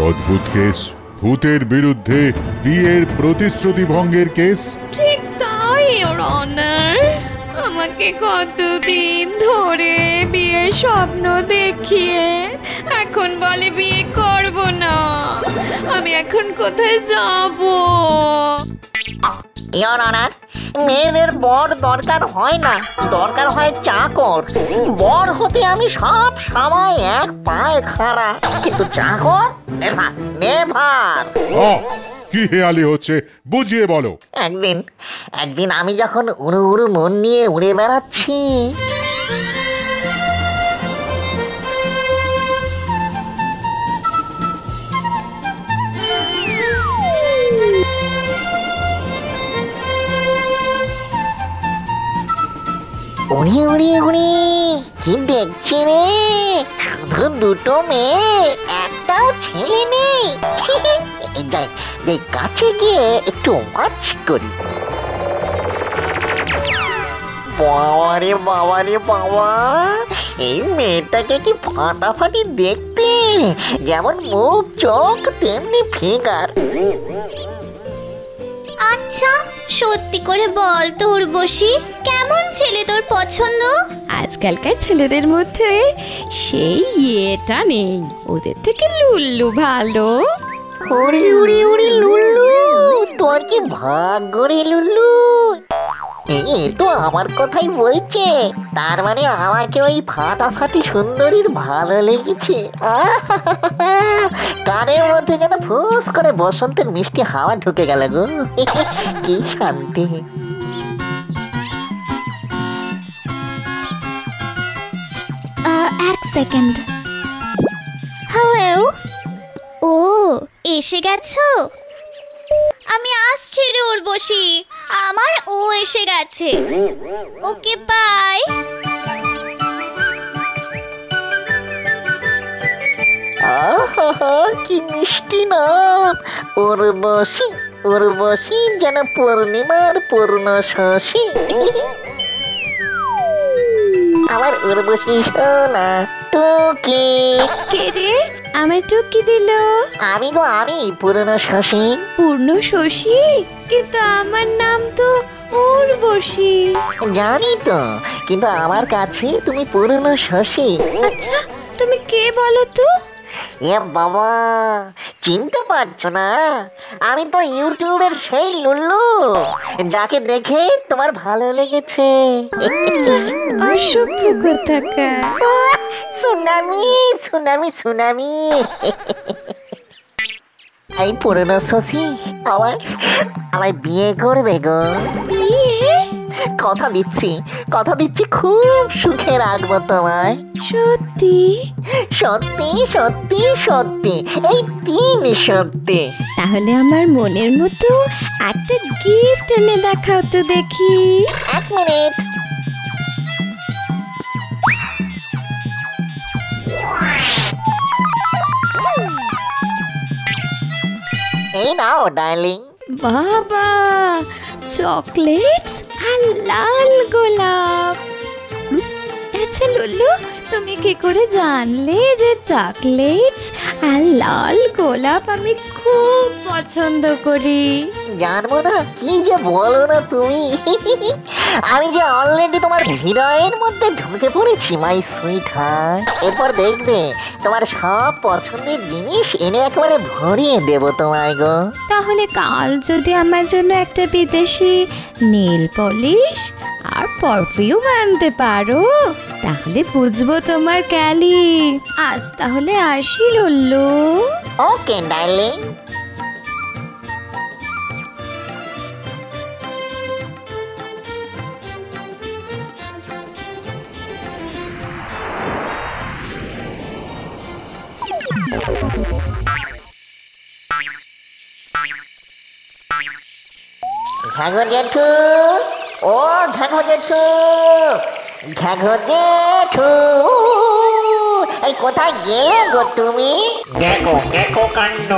অদ্ভুত কেস, ভূতের বিরুদ্ধে বিয়ের প্রতিশ্রুতি ভঙ্গের কেস। ঠিক তাই ইওর অনার, আমাকে কতদিন ধরে বিয়ের স্বপ্ন দেখিয়ে এখন বলে বিয়ে করব না। আমি এখন কোথায় যাব? ইওর অনার, মেয়েদের বর দরকার হয় না, দরকার হয় চাকর। বর হতে আমি সব সময় এক পায়ে খাড়া, কিন্তু চাকর নেভার। কি হেয়ালি হচ্ছে বুঝিয়ে বলো। একদিন আমি যখন উড়ু উড়ু মন নিয়ে উড়ে বেড়াচ্ছি, উড়ি উড়ি উড়ি কি দেখছি রে, শুধু দুটো মেয়ে, একটাও ছেলে নেই। যাই যাই, কাছে গিয়ে একটু ওয়াচ করি। বাবা রে বাবা রে বাবা, এই মেয়েটাকে কি ফাটাফাটি দেখতে, যেমন মুখ চোখ তেমনি ফিগার। আচ্ছা সত্যি করে বল তো উর্বশী, কেমন ছেলে তোর পছন্দ? আজকালকার ছেলেদের মধ্যে সেই ইয়েটা নেই, ওদের থেকে লুল্লু ভালো। উড়ি উড়ি উড়ি লুল্লু, তোর কি ভাগ্য রে লুল্লু। এই তো আমার কথাই বলছে, তার মানে আমাকে ওই ফাটাফাটি সুন্দরীর ভালো লেগেছে। কানের মধ্যে যেন ফুস করে বসন্তের মিষ্টি হাওয়া ঢুকে গেল গো, কি শান্তি। এক সেকেন্ড। হ্যালো, ও এসে গেছো? আমি আসছি রে উর্বশী, আমার ও এসে গেছে। Okay bye. কি মিষ্টি নাম, উর্বশী। উর্বশী যেন পূর্ণিমার পূর্ণ শশী। আমার উর্বশী সোনা টুকি। কে রে আমার টুকি দিল? আমি গো, আমি পূর্ণ শশী। পূর্ণ শশী? কিন্তু আমার নাম তো উর্বশী। জানি তো, কিন্তু আমার কাছে তুমি পূর্ণ শশী। আচ্ছা তুমি কে বলো তো? এ বাবা, চিনতে পারছো না? আমি তো ইউটিউবের সেই লুল্লু, যাকে দেখে তোমার ভালো লেগেছে। অসভ্য কোথাকার। Tsunami tsunami tsunami. এই পুরনো শশী আমায় বিয়ে করবে গো। কথা দিচ্ছি, কথা দিচ্ছি, খুব সুখে রাখবো তোমায়। সত্যি সত্যি সত্যি সত্যি, এই 3 সত্যি। তাহলে আমার মনের মতো একটা গিফট এনে দেখাও তো দেখি। 1 মিনিট। এই নাও ডার্লিং। বাবা, চকলেটস আর লাল গোলাপ। আচ্ছা লুল্লু, তুমি কি করে জানলে যে চকলেটস আর লাল গোলাপ আমি খুব পছন্দ করি? জানবো না? কি যে বলো না তুমি। আমি যে অলরেডি তোমার হৃদয়ের মধ্যে ঢুকে পড়েছি মাই সুইট হার্ট। এরপর দেখবে তোমার সব পছন্দের জিনিস এনে একেবারে ভরিয়ে দেবো তোমায় গো। তাহলে কাল যদি আমার জন্য একটা বিদেশি নেল পলিশ আর পারফিউম আনতে পারো, তাহলে বুঝবো তোমার ক্যালি। আজ তাহলে আসি লুল্লু। ওকে ডার্লিং। ঘাঘর জেঠু, ও ঘাঘর জেঠু, ঘাঘর জেঠু, এই কোথায় গেলে গো তুমি? দেখো দেখো কাণ্ড,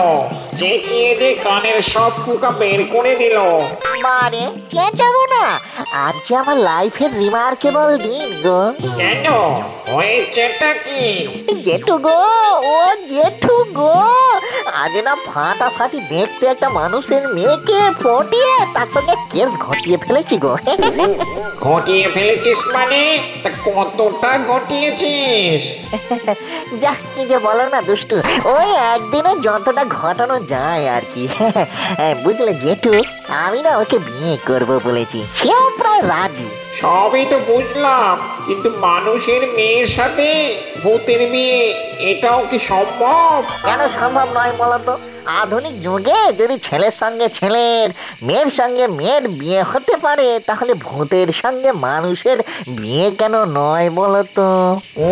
চেঁচিয়ে দিয়ে কানের সব পোকা বের করে দিল। মারে চেঁচাবো না, আজ যে আমার লাইফের রিমার্কেবল দিন গো। কেন হয়েছেটা কি? জেঠু গো, ও জেঠু গো, আজ না ফাটাফাটি দেখতে একটা মানুষের মেয়েকে পটিয়ে তার সঙ্গে কেস ঘটিয়ে ফেলেছি গো। ঘটিয়ে ফেলেছিস মানে? তা কতটা ঘটিয়েছিস? যা কি যে বলো না দুষ্টু, ওই একদিনে যতটা ঘটানো যায় আর কি। বুঝলে জেঠু, আমি না ওকে বিয়ে করবো বলেছি, সেও প্রায় রাজি। সবই তো বুঝলাম, কিন্তু মানুষের মেয়ের সাথে ভূতের মেয়ে, এটাও কি সম্ভব? কেন সম্ভব নয় বলতো? আধুনিক যুগে যদি ছেলের সঙ্গে ছেলের, মেয়ের সঙ্গে মেয়ের বিয়ে হতে পারে, তাহলে ভূতের সঙ্গে মানুষের বিয়ে কেন নয় বলতো? ও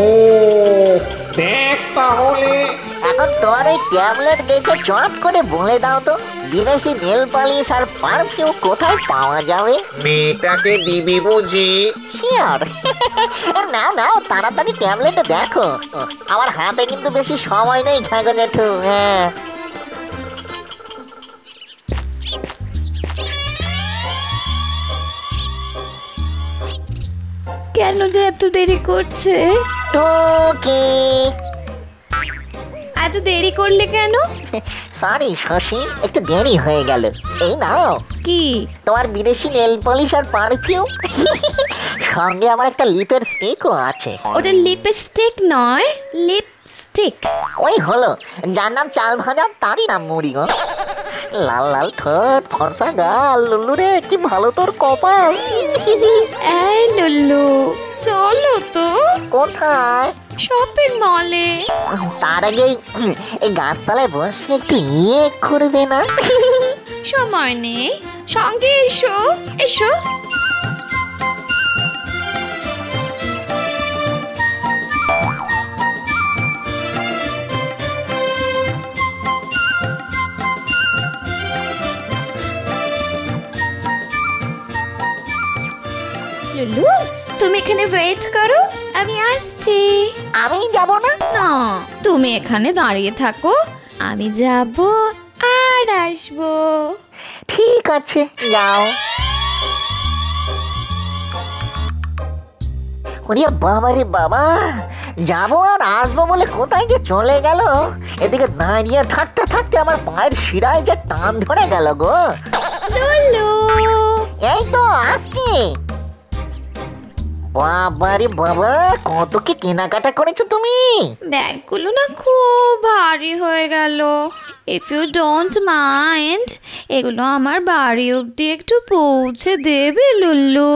দেখ তাহলে। এখন তোমার এই ট্যাবলেট দেখে চট করে বলে দাও তো, বিদেশি নেল পালিশ আর পারফিউম কোথায় পাওয়া যাবে? মেয়েটাকে দিবি বুঝি? শিওর। নাও নাও, তাড়াতাড়ি ট্যাবলেটে দেখো। আমার হাতে কিন্তু বেশি সময় নেই ঘাগো জেঠু। হ্যাঁ, কেন যে এত দেরি করছে? টুকি। এত দেরি করলে কেন? সরি শশী, একটু দেরি হয়ে গেল। এই নাও। কি? তোমার বিদেশি নেল পলিশ আর পারফিউম, সঙ্গে আমার একটা লিপের স্টিকও আছে। ওটা লিপস্টিক নয়, লিপস্টিক। ওই হলো, যার নাম চাল ভাজা তারই নাম মুড়ি গো। লাল লাল ঠোঁট, ফর্সা গাল, লুল্লু রে কি ভালো তোর কপাল। এই লুল্লু, চলো তো। কোথায়? শপিং মলে। তার আগে এই গাছতলায় বসে একটু ইয়ে করবে না? সময় নেই, সঙ্গে এসো এসো। লুলু, তুমি এখানে ওয়েট করো, আমি আসছি। আমি যাব না? না, তুমি এখানে দাঁড়িয়ে থাকো, আমি যাব আর আসবো। ঠিক আছে, যাও। ওরে বাবা রে বাবা, যাবো আর আসবো বলে কোথায় যে চলে গেল। এদিকে দাঁড়িয়ে থাকতে থাকতে আমার পায়ের শিরায় যে টান ধরে গেল গো। লুলু, এই তো আসছি। বাবা রে বাবা, কত কি কেনাকাটা করেছো তুমি? ব্যাগগুলো না খুব ভারী হয়ে গেল। ইফ ইউ ডোন্ট মাইন্ড, এগুলো আমার বাড়ি অবধি একটু পৌঁছে দেবে লুল্লু?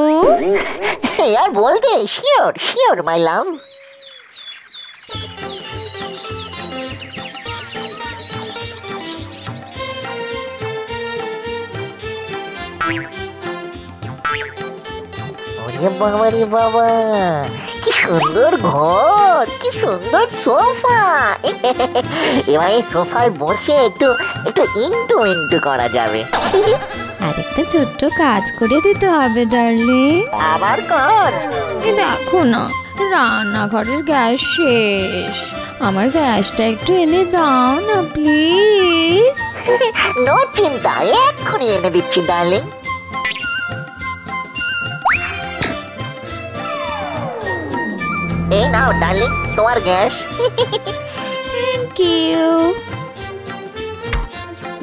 আর বলতে? শিওর শিওর মাই লাভ। বাবা রে বাবা, কি সুন্দর ঘর, কি সুন্দর সোফা। এবার এই সোফায় বসে একটু একটু ইন্টু ইন্টু করা যাবে। আরেকটা ছোট্ট কাজ করে দিতে হবে ডার্লিং। আবার কাজ? দেখো না, রান্নাঘরের গ্যাস শেষ। আমার গ্যাসটা একটু এনে দাও না প্লিজ। নো চিন্তা, এক্ষুনি এনে দিচ্ছি ডার্লিং। এই নাও ডার্লিং, তোমার গ্যাস। Thank you.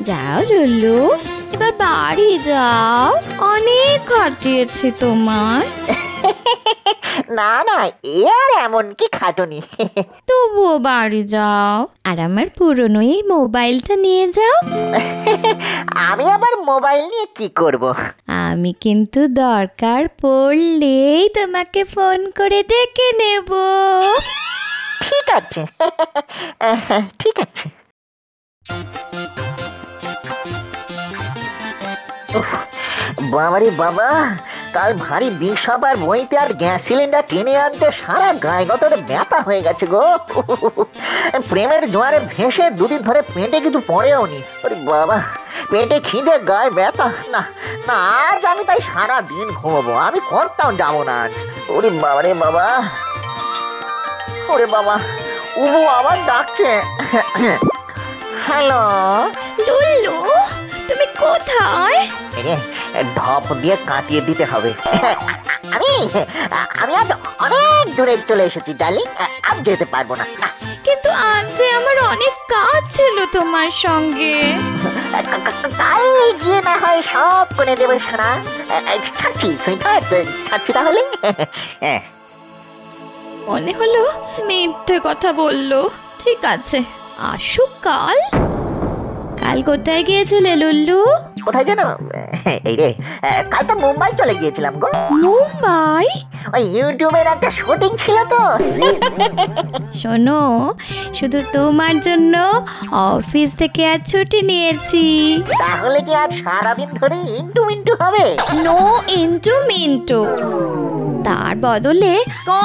যাও লুলু, এবার বাড়ি যাও, অনেক খাটিয়েছি তোমার। না না, এ আর এমন কি খাটুনি। তবুও বাড়ি যাও, আর আমার পুরনো এই মোবাইলটা নিয়ে যাও। আমি আবার মোবাইল নিয়ে কি করব? আমি কিন্তু দরকার পড়লেই তোমাকে ফোন করে ডেকে নেব। ঠিক আছে, ঠিক আছে। বাবারে বাবা, কাল ভারী বিষাবার বইতে আর গ্যাস সিলিন্ডার কিনে আনতে সারা গায়ে গতরে ব্যথা হয়ে গেছে গো। প্রেমের জোয়ারে ভেসে দুদিন ধরে পেটে কিছু পড়েও নি। ওরে বাবা, পেটে খিদে গায়ে ব্যথা। না না, আজ আমি তাই সারা দিন ঘুমাবো, আমি কোথাও যাবো না আজ। ওরে বাবারে বাবা, ওরে বাবা, উবু আবার ডাকছে। হ্যালো লুলু, তুমি কোথায়? ঢপ দিয়ে কাটিয়ে দিতে হবে। আমি আমি আজ অনেক দূরে চলে এসেছি ডার্লিং, আজ যেতে পারবো না। কিন্তু আজ যে আমার অনেক কাজ ছিল তোমার সঙ্গে। কাল গিয়ে না হয় সব করে দেবে সোনা। ছাড়ছি সুইটহার্ট, ছাড়ছি তাহলে। মনে হলো মিথ্যে কথা বললো। ঠিক আছে, আসুক কাল। কাল কোথায় গিয়েছিলে লুল্লু? কোথায় যেন, এই রে, কাল তো মুম্বাই চলে গিয়েছিলাম গো। মুম্বাই? ওই ইউটিউবের একটা শুটিং ছিল তো। শোনো, শুধু তোমার জন্য অফিস থেকে আজ ছুটি নিয়েছি। তাহলে কি আজ সারাদিন ধরে ইন্টু মিন্টু হবে? নো ইন্টু মিন্টু। তার বদলে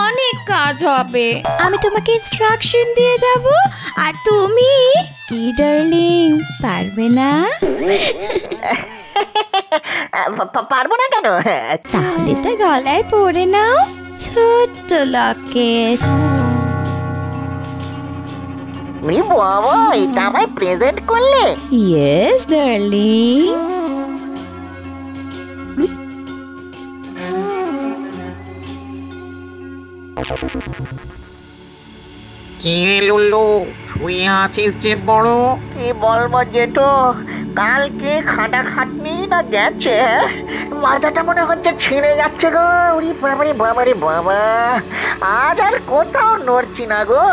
অনেক কাজ হবে। আমি তোমাকে ইনস্ট্রাকশন দিয়ে যাব আর তুমি কি ডার্লিং পারবে না? পারবো না কেন? তাহলে তো গলায় পরে নাও ছোট্ট লকেট। বাবা, এটা আমায় প্রেজেন্ট করলে? Yes darling. কি লুল্লু, শুয়ে আছিস যে বড়? কি বলবো জেঠু, কালকে খাটাখাটনি না গেছে, মাথাটা মনে হচ্ছে ছিঁড়ে যাচ্ছে গো। উরি বাবারে বাবারে বাবা, আজ আর কোথাও নড়ছি না গো।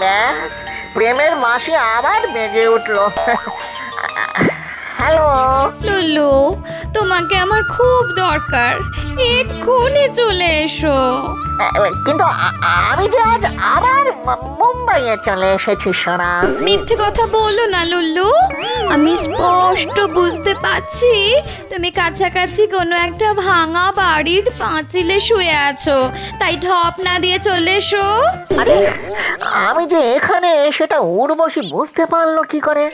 ব্যাস, প্রেমের মাসি আবার বেজে উঠলো। হ্যালো লুল্লু, তোমাকে আমার খুব দরকার, এক্ষুনি চলে এসো। কিন্তু আমি যে আজ আবার মুম্বাইয়ে চলে এসেছি সোনা। মিথ্যে কথা বলো না লুল্লু, আমি স্পষ্ট বুঝতে পারছি তুমি কাছাকাছি কোনো একটা ভাঙা বাড়ির পাঁচিলে শুয়ে আছো, তাই ঢপ না দিয়ে চলে এসো। আরে আমি যে এখানে সেটা উর্বশী বুঝতে পারলো কি করে?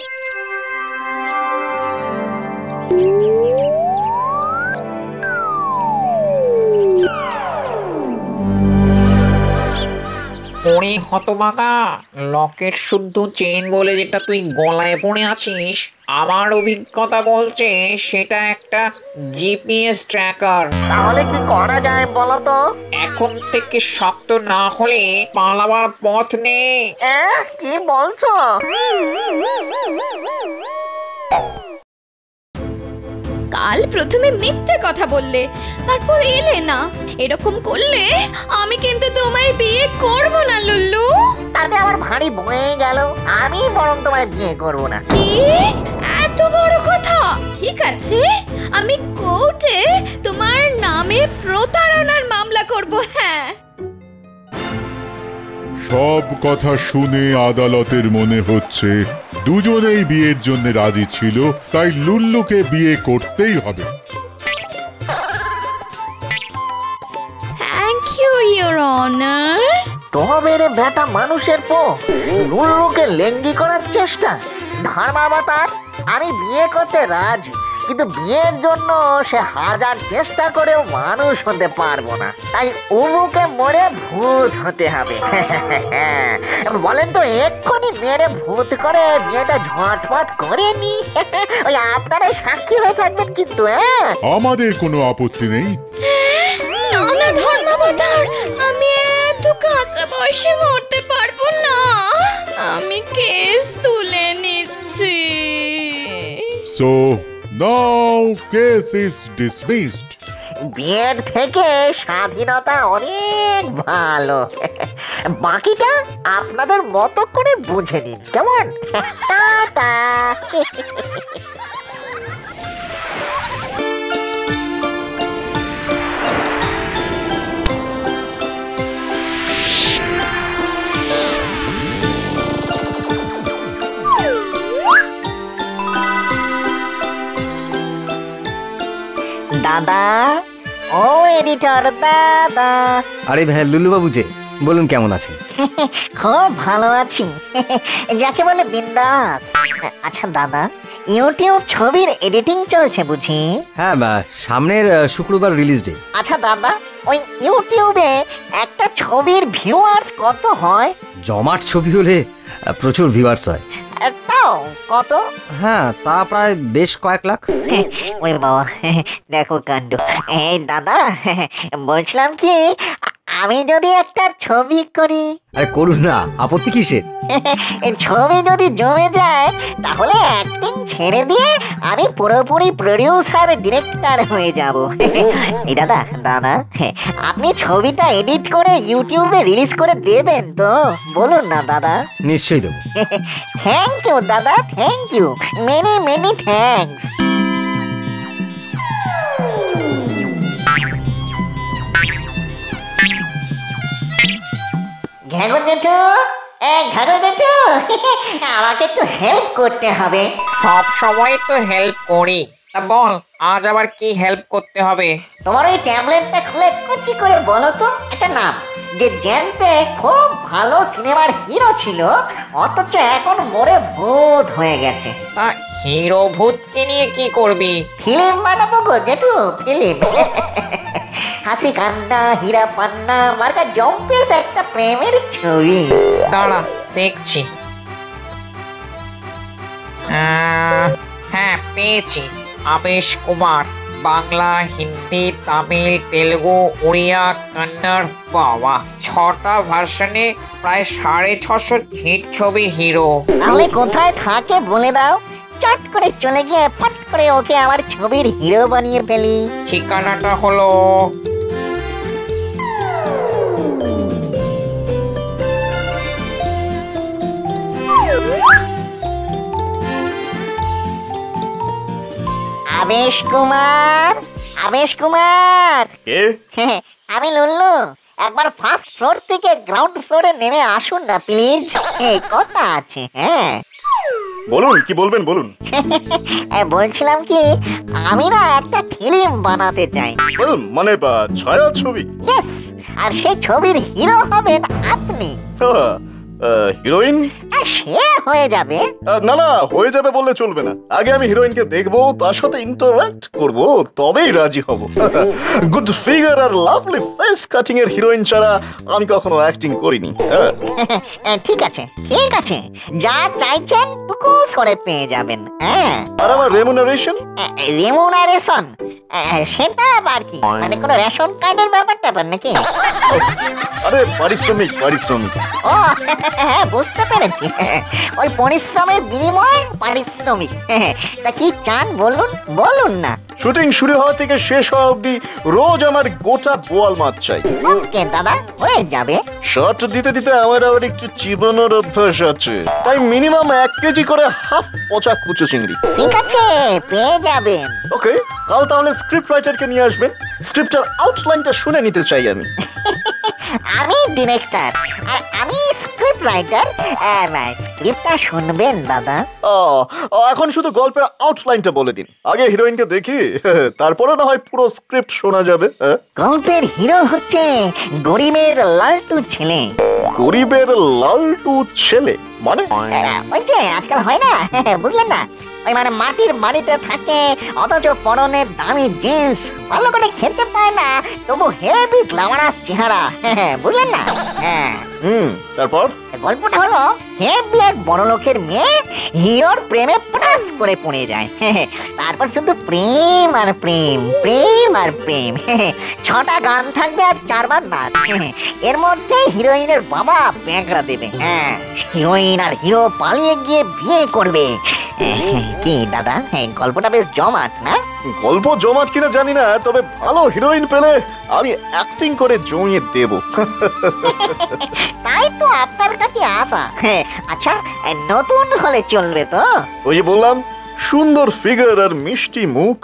ওরে হতভাগা, লকেট শুদ্ধ চেন বলে যেটা তুই গলায় পড়ে আছিস, আমার অভিজ্ঞতা বলছে সেটা একটা জিপিএস ট্র্যাকার। তাহলে কি করা যায় বলো তো? এখন থেকে শক্ত না হলে পালাবার পথ নেই। কি বলছো? কাল প্রথমে মিথ্যে কথা বললে, তারপর এলে না। এরকম করলে আমি কিন্তু তোমায় বিয়ে করব না লুল্লু। তাতে আমার ভারী বয়ে গেল, আমি বরং তোমায় বিয়ে করব না। কি এত বড় কথা? ঠিক আছে, আমি কোর্টে তোমার নামে প্রতারণার মামলা করব। হ্যাঁ, সব কথা শুনে আদালতের মনে হচ্ছে দুজনেই বিয়ের জন্য রাজি ছিল, তাই লুল্লুকে বিয়ে করতেই হবে। Thank you your honour. তবে রে বেটা মানুষের পো, লুল্লুকে লেঙ্গি করার চেষ্টা, ধর্মাবতার। আমি বিয়ে করতে রাজি, কিন্তু বিয়ের জন্য সে হাজার চেষ্টা করেও মানুষ হতে পারবো না, তাই উমুকে মরে ভূত হতে হবে। বলেন তো, এক্ষুনি মেরে ভূত করে বিয়েটা ঝটপট করে নি। ওই আপনারা সাক্ষী হয়ে থাকবেন কিন্তু। আমাদের কোনো আপত্তি নেই। না না ধর্মাবতার, আমি এত কাঁচা বয়সে মরতে পারবো না, আমি কেস তুলে নিচ্ছি। So now case is dismissed. বিয়ের থেকে স্বাধীনতা অনেক ভালো, বাকিটা আপনাদের মতো করে বুঝে নিন, কেমন? টাটা। দাদা, ও এডিটর দাদা। আরে ভাই লুল্লু বাবু যে, বলুন কেমন আছেন? খুব ভালো আছি, যাকে বলে বিন্দাস। আচ্ছা দাদা, ইউটিউব ছবির এডিটিং চলছে বুঝি? হ্যাঁ, সামনের শুক্রবার রিলিজ ডে। আচ্ছা দাদা, ওই ইউটিউবে একটা ছবির ভিউয়ার্স কত হয়? জমাট ছবি হলে প্রচুর ভিউয়ার্স হয়। তাও কত? হ্যাঁ, তা প্রায় বেশ কয়েক লাখ। ওই বাবা, দেখো কাণ্ড। এই দাদা, বলছিলাম কি, আমি যদি একটা ছবি করি? আরে করুন না, আপত্তি কিসের? ছবি যদি জমে যায় তাহলে অ্যাক্টিং ছেড়ে দিয়ে আমি পুরোপুরি প্রডিউসার ডিরেক্টর হয়ে যাব। এই দাদা, আপনি ছবিটা এডিট করে ইউটিউবে রিলিজ করে দেবেন তো? বলুন না দাদা। নিশ্চয়ই দেবো। থ্যাংক ইউ দাদা, thank you, many many thanks. ঘাগর জেঠু, ঘাগর জেঠু, আমাকে একটু হেল্প করতে হবে। সব সময় তো হেল্প করি, তা বল আজ আবার কি হেল্প করতে হবে? তোমার ওই ট্যাবলেটটা খুলে কি করে বলো তো একটা নাম, যে জ্যানতে খুব ভালো সিনেমার হিরো ছিল অথচ এখন মরে ভূত হয়ে গেছে। তা হিরো ভূতকে নিয়ে কি করবি? ফিল্ম বানাবো গো জেঠু, ফিল্ম। হাসি কান্না হীরা পান্না মার্কা জম্পেস একটা প্রেমের ছবি। দাঁড়া দেখছি। হ্যাঁ পেয়েছি, আবেশ কুমার, বাংলা, হিন্দি, তামিল, তেলুগু, উড়িয়া, কন্নড়। বাবা, 6টা ভার্সনে প্রায় 650 হিট ছবি হিরো। তাহলে কোথায় থাকে বলে দাও, চট করে চলে গিয়ে ফট করে ওকে আমার ছবির হিরো বানিয়ে ফেলি। ঠিকানাটা হলো আবেশ কুমার, আবেশ কুমার। কে? আমি লুল্লু, একবার ফার্স্ট ফ্লোর থেকে গ্রাউন্ড ফ্লোরে নেমে আসুন না প্লিজ, কথা আছে। হ্যাঁ বলুন, কি বলবেন বলুন। বলছিলাম কি, আমি না একটা ফিল্ম বানাতে চাই। মানে ছায়াছবি? ইয়েস, আর সেই ছবির হিরো হবেন আপনি। হিরোইন? সে হয়ে যাবে। না না, হয়ে যাবে বললে চলবে না। আগে আমি হিরোইনকে দেখবো, তার সাথে ইন্টারঅ্যাক্ট করব, তবেই রাজি হব। গুড ফিগার আর লাভলি ফেস কাটিং এর হিরোইন ছাড়া আমি কখনো অ্যাক্টিং করিনি। ঠিক আছে ঠিক আছে, যা চাইছেন টুকুস করে পেয়ে যাবেন। হ্যাঁ, আর আমার রেমুনারেশন? রেমুনারেশন সেটা আবার কি, মানে কোনো রেশন কার্ডের ব্যাপারটা নাকি? আরে পারিশ্রমিক, পারিশ্রমিক। ও বুঝতে পেরেছি, ওই পরিশ্রমের বিনিময়ে পারিশ্রমিক। তা কি চান বলুন, বলুন না। শুটিং শুরু হওয়া থেকে শেষ হওয়া অবধি রোজ আমার গোটা বোয়াল মাছ চাই। ওকে দাদা, হয়ে যাবে। শট দিতে দিতে আমার আবার একটু চিবানোর অভ্যাস আছে, তাই মিনিমাম 1 কেজি করে হাফ পচা কুচো চিংড়ি। ঠিক আছে, পেয়ে যাবেন। ওকে, কাল তাহলে স্ক্রিপ্ট রাইটারকে নিয়ে আসবেন, স্ক্রিপ্টের আউটলাইনটা শুনে নিতে চাই আমি। আমি ডিরেক্টর আর আমি স্ক্রিপ্ট রাইটার, স্ক্রিপ্টটা শুনবেন দাদা। এখন শুধু গল্পের আউটলাইনটা বলে দিন, আগে হিরোইনকে দেখি, তারপরে না হয় পুরো স্ক্রিপ্ট শোনা যাবে। গল্পের হিরো হচ্ছে গরিবের লালটু ছেলে। গরিবের লালটু ছেলে মানে? ওই যে আজকাল হয় না, বুঝলেন না, ওই মানে মাটির বাড়িতে থাকে অথচ পরনে দামি জিন্স, ভালো করে খেতে পায় না, তবু হেভি গ্ল্যামারাস চেহারা, বুঝলেন না? তারপর গল্পটা হলো হেভি এক বড় লোকের মেয়ে হিরোর প্রেমে পাস করে পড়ে যায়। তারপর শুধু প্রেম আর প্রেম, প্রেম আর প্রেম। 6টা গান থাকবে আর 4বার নাচ। এর মধ্যে হিরোইনের বাবা ব্যাগরা দেবে। হিরোইন আর হিরো পালিয়ে গিয়ে বিয়ে করবে। কি দাদা, গল্পটা বেশ জমাট না? গল্প জমাট কিনা জানি না, তবে ভালো হিরোইন পেলে আমি অ্যাক্টিং করে জমিয়ে দেব। তাই তো আপনার কাছে আসা। আচ্ছা, নতুন হলে চলবে তো? ওই যে বললাম, সুন্দর ফিগার আর মিষ্টি মুখ।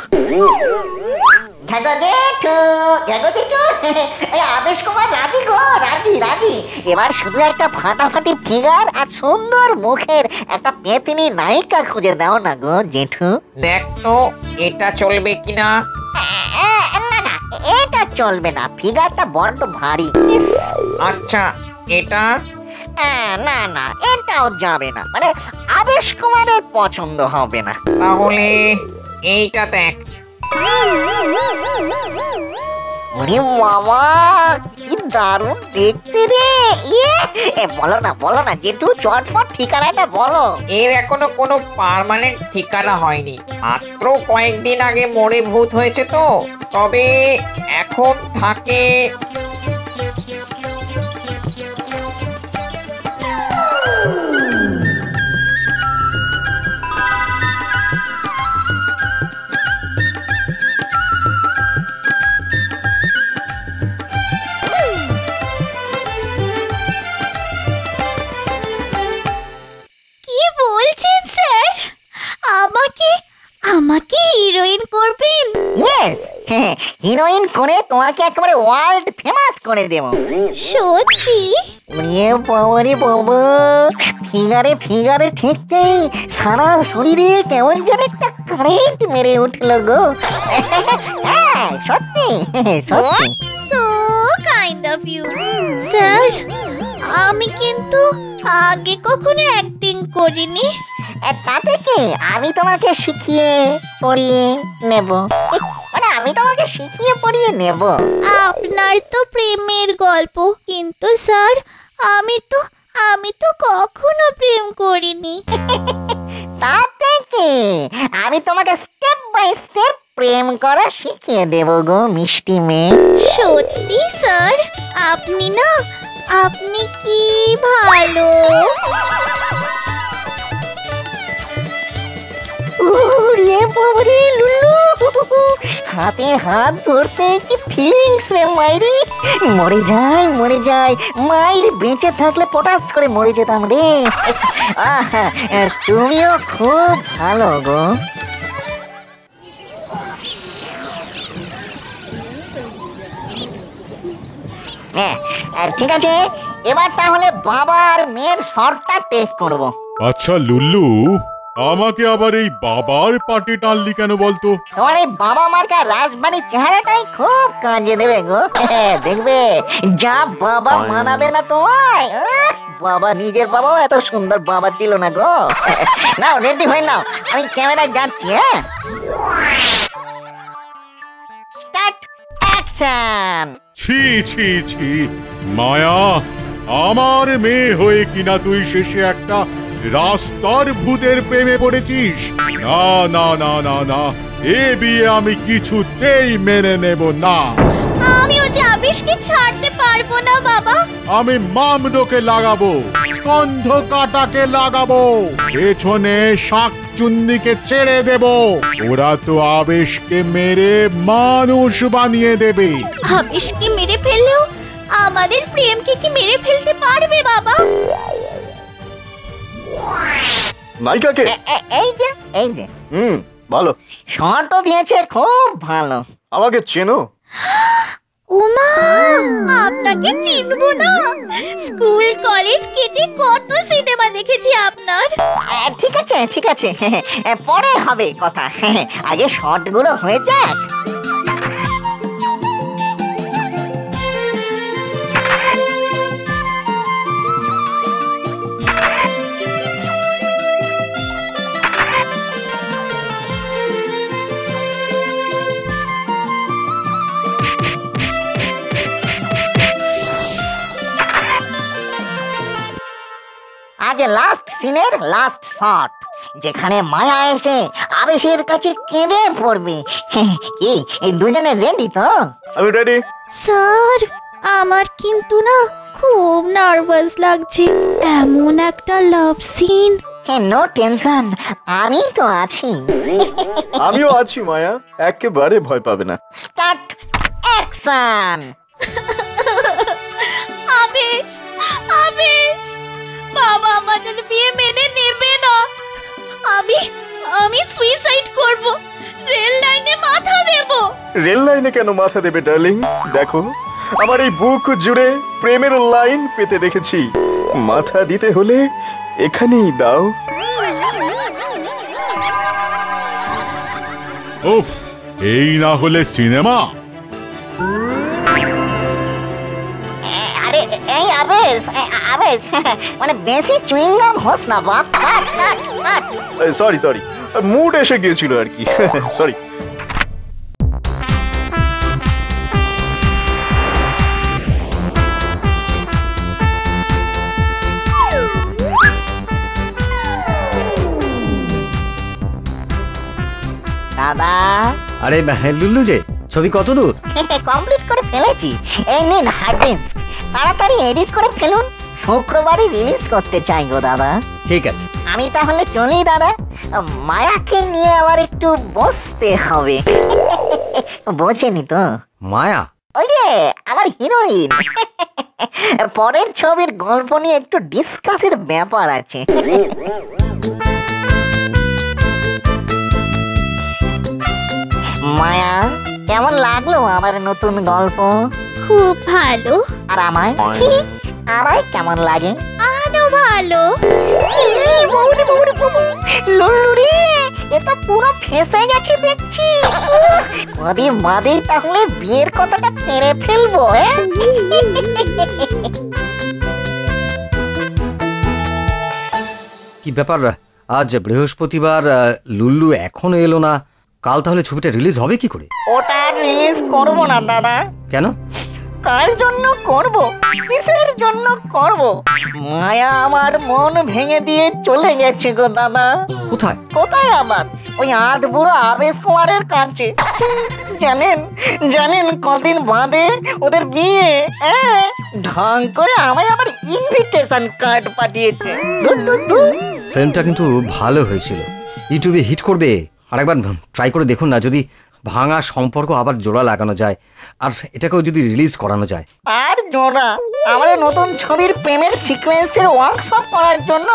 আবেশ কুমার রাজি গো, রাজি রাজি। এবার শুধু একটা ফাটাফাটি ফিগার আর সুন্দর মুখের একটা পেতিনি নায়িকা খুঁজে দাও না গো জেঠু। দেখ তো এটা চলবে কিনা। না না, এটা চলবে না, ফিগারটা বড্ড ভারী। আচ্ছা এটা? না না, এটাও যাবে না, মানে আবেশ কুমারের পছন্দ হবে না। তাহলে এইটা দেখ। ওরে বাবা, কি দারুণ দেখতে রে। বলো না বলো না জেঠু, চটপট ঠিকানাটা বলো। এর এখনো কোনো পার্মানেন্ট ঠিকানা হয়নি, মাত্র কয়েকদিন আগে মরে ভূত হয়েছে তো, তবে এখন থাকে আমাকে হিরোইন করবেন? ইয়েস, হিরোইন করে তোমাকে একেবারে ওয়ার্ল্ড ফেমাস করে দেব। সত্যি? ওরে বাবা রে বাবা, ফিগারে ঠেকতেই সারা শরীরে কেমন যেন একটা কারেন্ট মেরে উঠলো গো। হ্যাঁ সত্যি সত্যি। So kind of you sir. আমি কিন্তু আগে কখনো অ্যাক্টিং করিনি। তাতে কি, আমি তোমাকে শিখিয়ে পড়িয়ে নেব। আপনার তো প্রেমের গল্প, কিন্তু স্যার আমি তো কখনো প্রেম করিনি। তাতে কি, আমি তোমাকে স্টেপ বাই স্টেপ প্রেম করা শিখিয়ে দেব গো মিষ্টি মেয়ে। সত্যি স্যার? আপনি কি ভালো। হাতে হাত ধরতে কি ফিলিংস রে মাইরি। মরে যাই মাইর, বেঁচে থাকলে পটাস করে মরে যেতাম রে। তুমিও খুব ভালো গো। ঠিক আছে, এবার তাহলে বাবা আর মেয়ের শর্টটা টেস্ট করবো। আচ্ছা লুল্লু, আমাকে আবার এই বাবার পার্টি টানলি কেন বলতো? তোমার এই বাবা মার্কা রাজবাড়ির চেহারাটাই খুব কাজে দেবে গো। দেখবে যা বাবা মানাবে না তোমায়। বাবা, নিজের বাবাও এত সুন্দর বাবা ছিল না গো। নাও রেডি হয়ে নাও, আমি ক্যামেরায় যাচ্ছি। হ্যাঁ, স্টার্ট অ্যাকশন। ছি ছি ছি মায়া, আমার মেয়ে হয়ে কিনা তুই শেষে একটা রাস্তার ভূতের প্রেমে পড়েছিস? না না না না না, এ বিয়ে আমি কিছুতেই মেনে নেব না। আমিও যে আবেশকে ছাড়তে পারবো না বাবা। আমি মামদোকে লাগাবো, স্কন্ধ কাটাকে লাগাবো, পেছনে শাকচুন্নিকে ছেড়ে দেব। ওরা তো আবেশকে মেরে মানুষ বানিয়ে দেবে। আবেশকে মেরে ফেললেও আমাদের প্রেমকে কি মেরে ফেলতে পারবে বাবা? নায়িকাকে এই যে ভালো শটও দিয়েছে, খুব ভালো। আমাকে চেনো? ওমা, আপনাকে চিনবো না? স্কুল কলেজ কেটে কত সিনেমা দেখেছি আপনার। ঠিক আছে পরে হবে কথা, আগে শটগুলো হয়ে যাক। আজ লাস্ট সিনের লাস্ট শট, যেখানে মায়া এসে আবেশের কাছে কেঁদে পড়বে। কি এই দুজনে রেডি তো? আমি রেডি স্যার। আমার কিন্তু না খুব নার্ভাস লাগছে, এমন একটা লাভ সিন। নো টেনশন, আমি তো আছি। আমিও আছি মায়া, একেবারে ভয় পাবে না। Start action. আবেশ, বাবা আমাদের বিয়ে মেনে নেবে না। আমি সুইসাইড করব, রেল লাইনে মাথা দেব। রেল লাইনে কেন মাথা দেবে ডার্লিং? দেখো, আমার এই বুক জুড়ে প্রেমের লাইন পেতে রেখেছি। মাথা দিতে হলে এখানেই দাও। উফ, এই না হলে সিনেমা। আরে এই আবেশ মানে বেশি চুইংগাম হোস না বাপ। সরি মুড এসে গিয়েছিল আর কি। সরি। দাদা। আরে লুল্লু যে, ছবি কত দূর? কমপ্লিট করে ফেলেছি। এই নিন হার্ড ডিস্ক, তাড়াতাড়ি এডিট করে ফেলুন। শুক্রবারই রিলিজ করতে চাই গো দাদা। ঠিক আছে, আমি তাহলে চলি দাদা। মায়াকে নিয়ে আবার একটু বসতে হবে। বোঝেনি তো? মায়া ওই যে আমার হিরোইন। পরের ছবির গল্প নিয়ে একটু ডিসকাসের ব্যাপার আছে। মায়া কেমন লাগলো আমার নতুন গল্প? খুব ভালো। আর আমায় আমায় কেমন লাগে? আরো ভালো। লুল্লু রে, এ তো পুরো ফেঁসে গেছে দেখছি। কদিন বাদেই তাহলে বিয়ের কথাটা পেরে ফেলবো। কি ব্যাপার, আজ বৃহস্পতিবার, লুল্লু এখনো এলো না। কাল তাহলে ছবিটা রিলিজ হবে কি করে? ওটা রিলিজ করবো না দাদা। কেন? কার জন্য করব? কিসের জন্য করব? মায়া আমার মন ভেঙে দিয়ে চলে গেছে গো দাদা। কোথায়? কোথায় আবার? ওই আধ বুড়ো আবেশ কুমারের কাছে। জানেন জানেন কদিন বাদে ওদের বিয়ে। ঢং করে আমায় আবার ইনভিটেশন কার্ড পাঠিয়েছে। ফিল্মটা কিন্তু ভালো হয়েছিল, ইউটিউবে হিট করবে। আরেকবার ট্রাই করে দেখুন না, যদি ভাঙা সম্পর্ক আবার জোড়া লাগানো যায়, আর এটাকেও যদি রিলিজ করানো যায়। আর জোড়া? আমাদের নতুন ছবির প্রেমের সিকোয়েন্সের ওয়ার্কশপ করার জন্য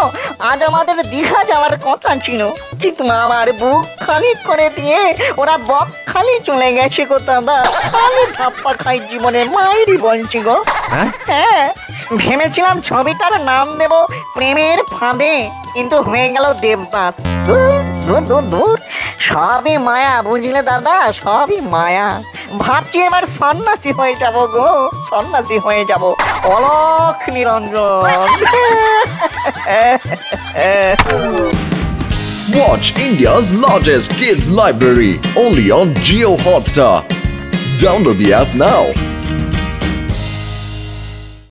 আজ আমাদের দীঘা যাওয়ার কথা ছিল, কিন্তু আমার বুক খালি করে দিয়ে ওরা বক খালি চলে গেছে গো দাদা। খালি ধাপ্পা খাই জীবনে, মায়েরই বলছি গো। হ্যাঁ, ভেবেছিলাম ছবিটার নাম দেব প্রেমের ফাঁদে, কিন্তু হয়ে গেল দেবদাস। সবই মায়া, বুঝলে দাদা, সবই মায়া। ভাবছি এবার সন্ন্যাসী হয়ে যাব গো, সন্ন্যাসী হয়ে যাব। অলোক নিরঞ্জন। Watch India's largest kids library only on Jio Hotstar. Download the app now.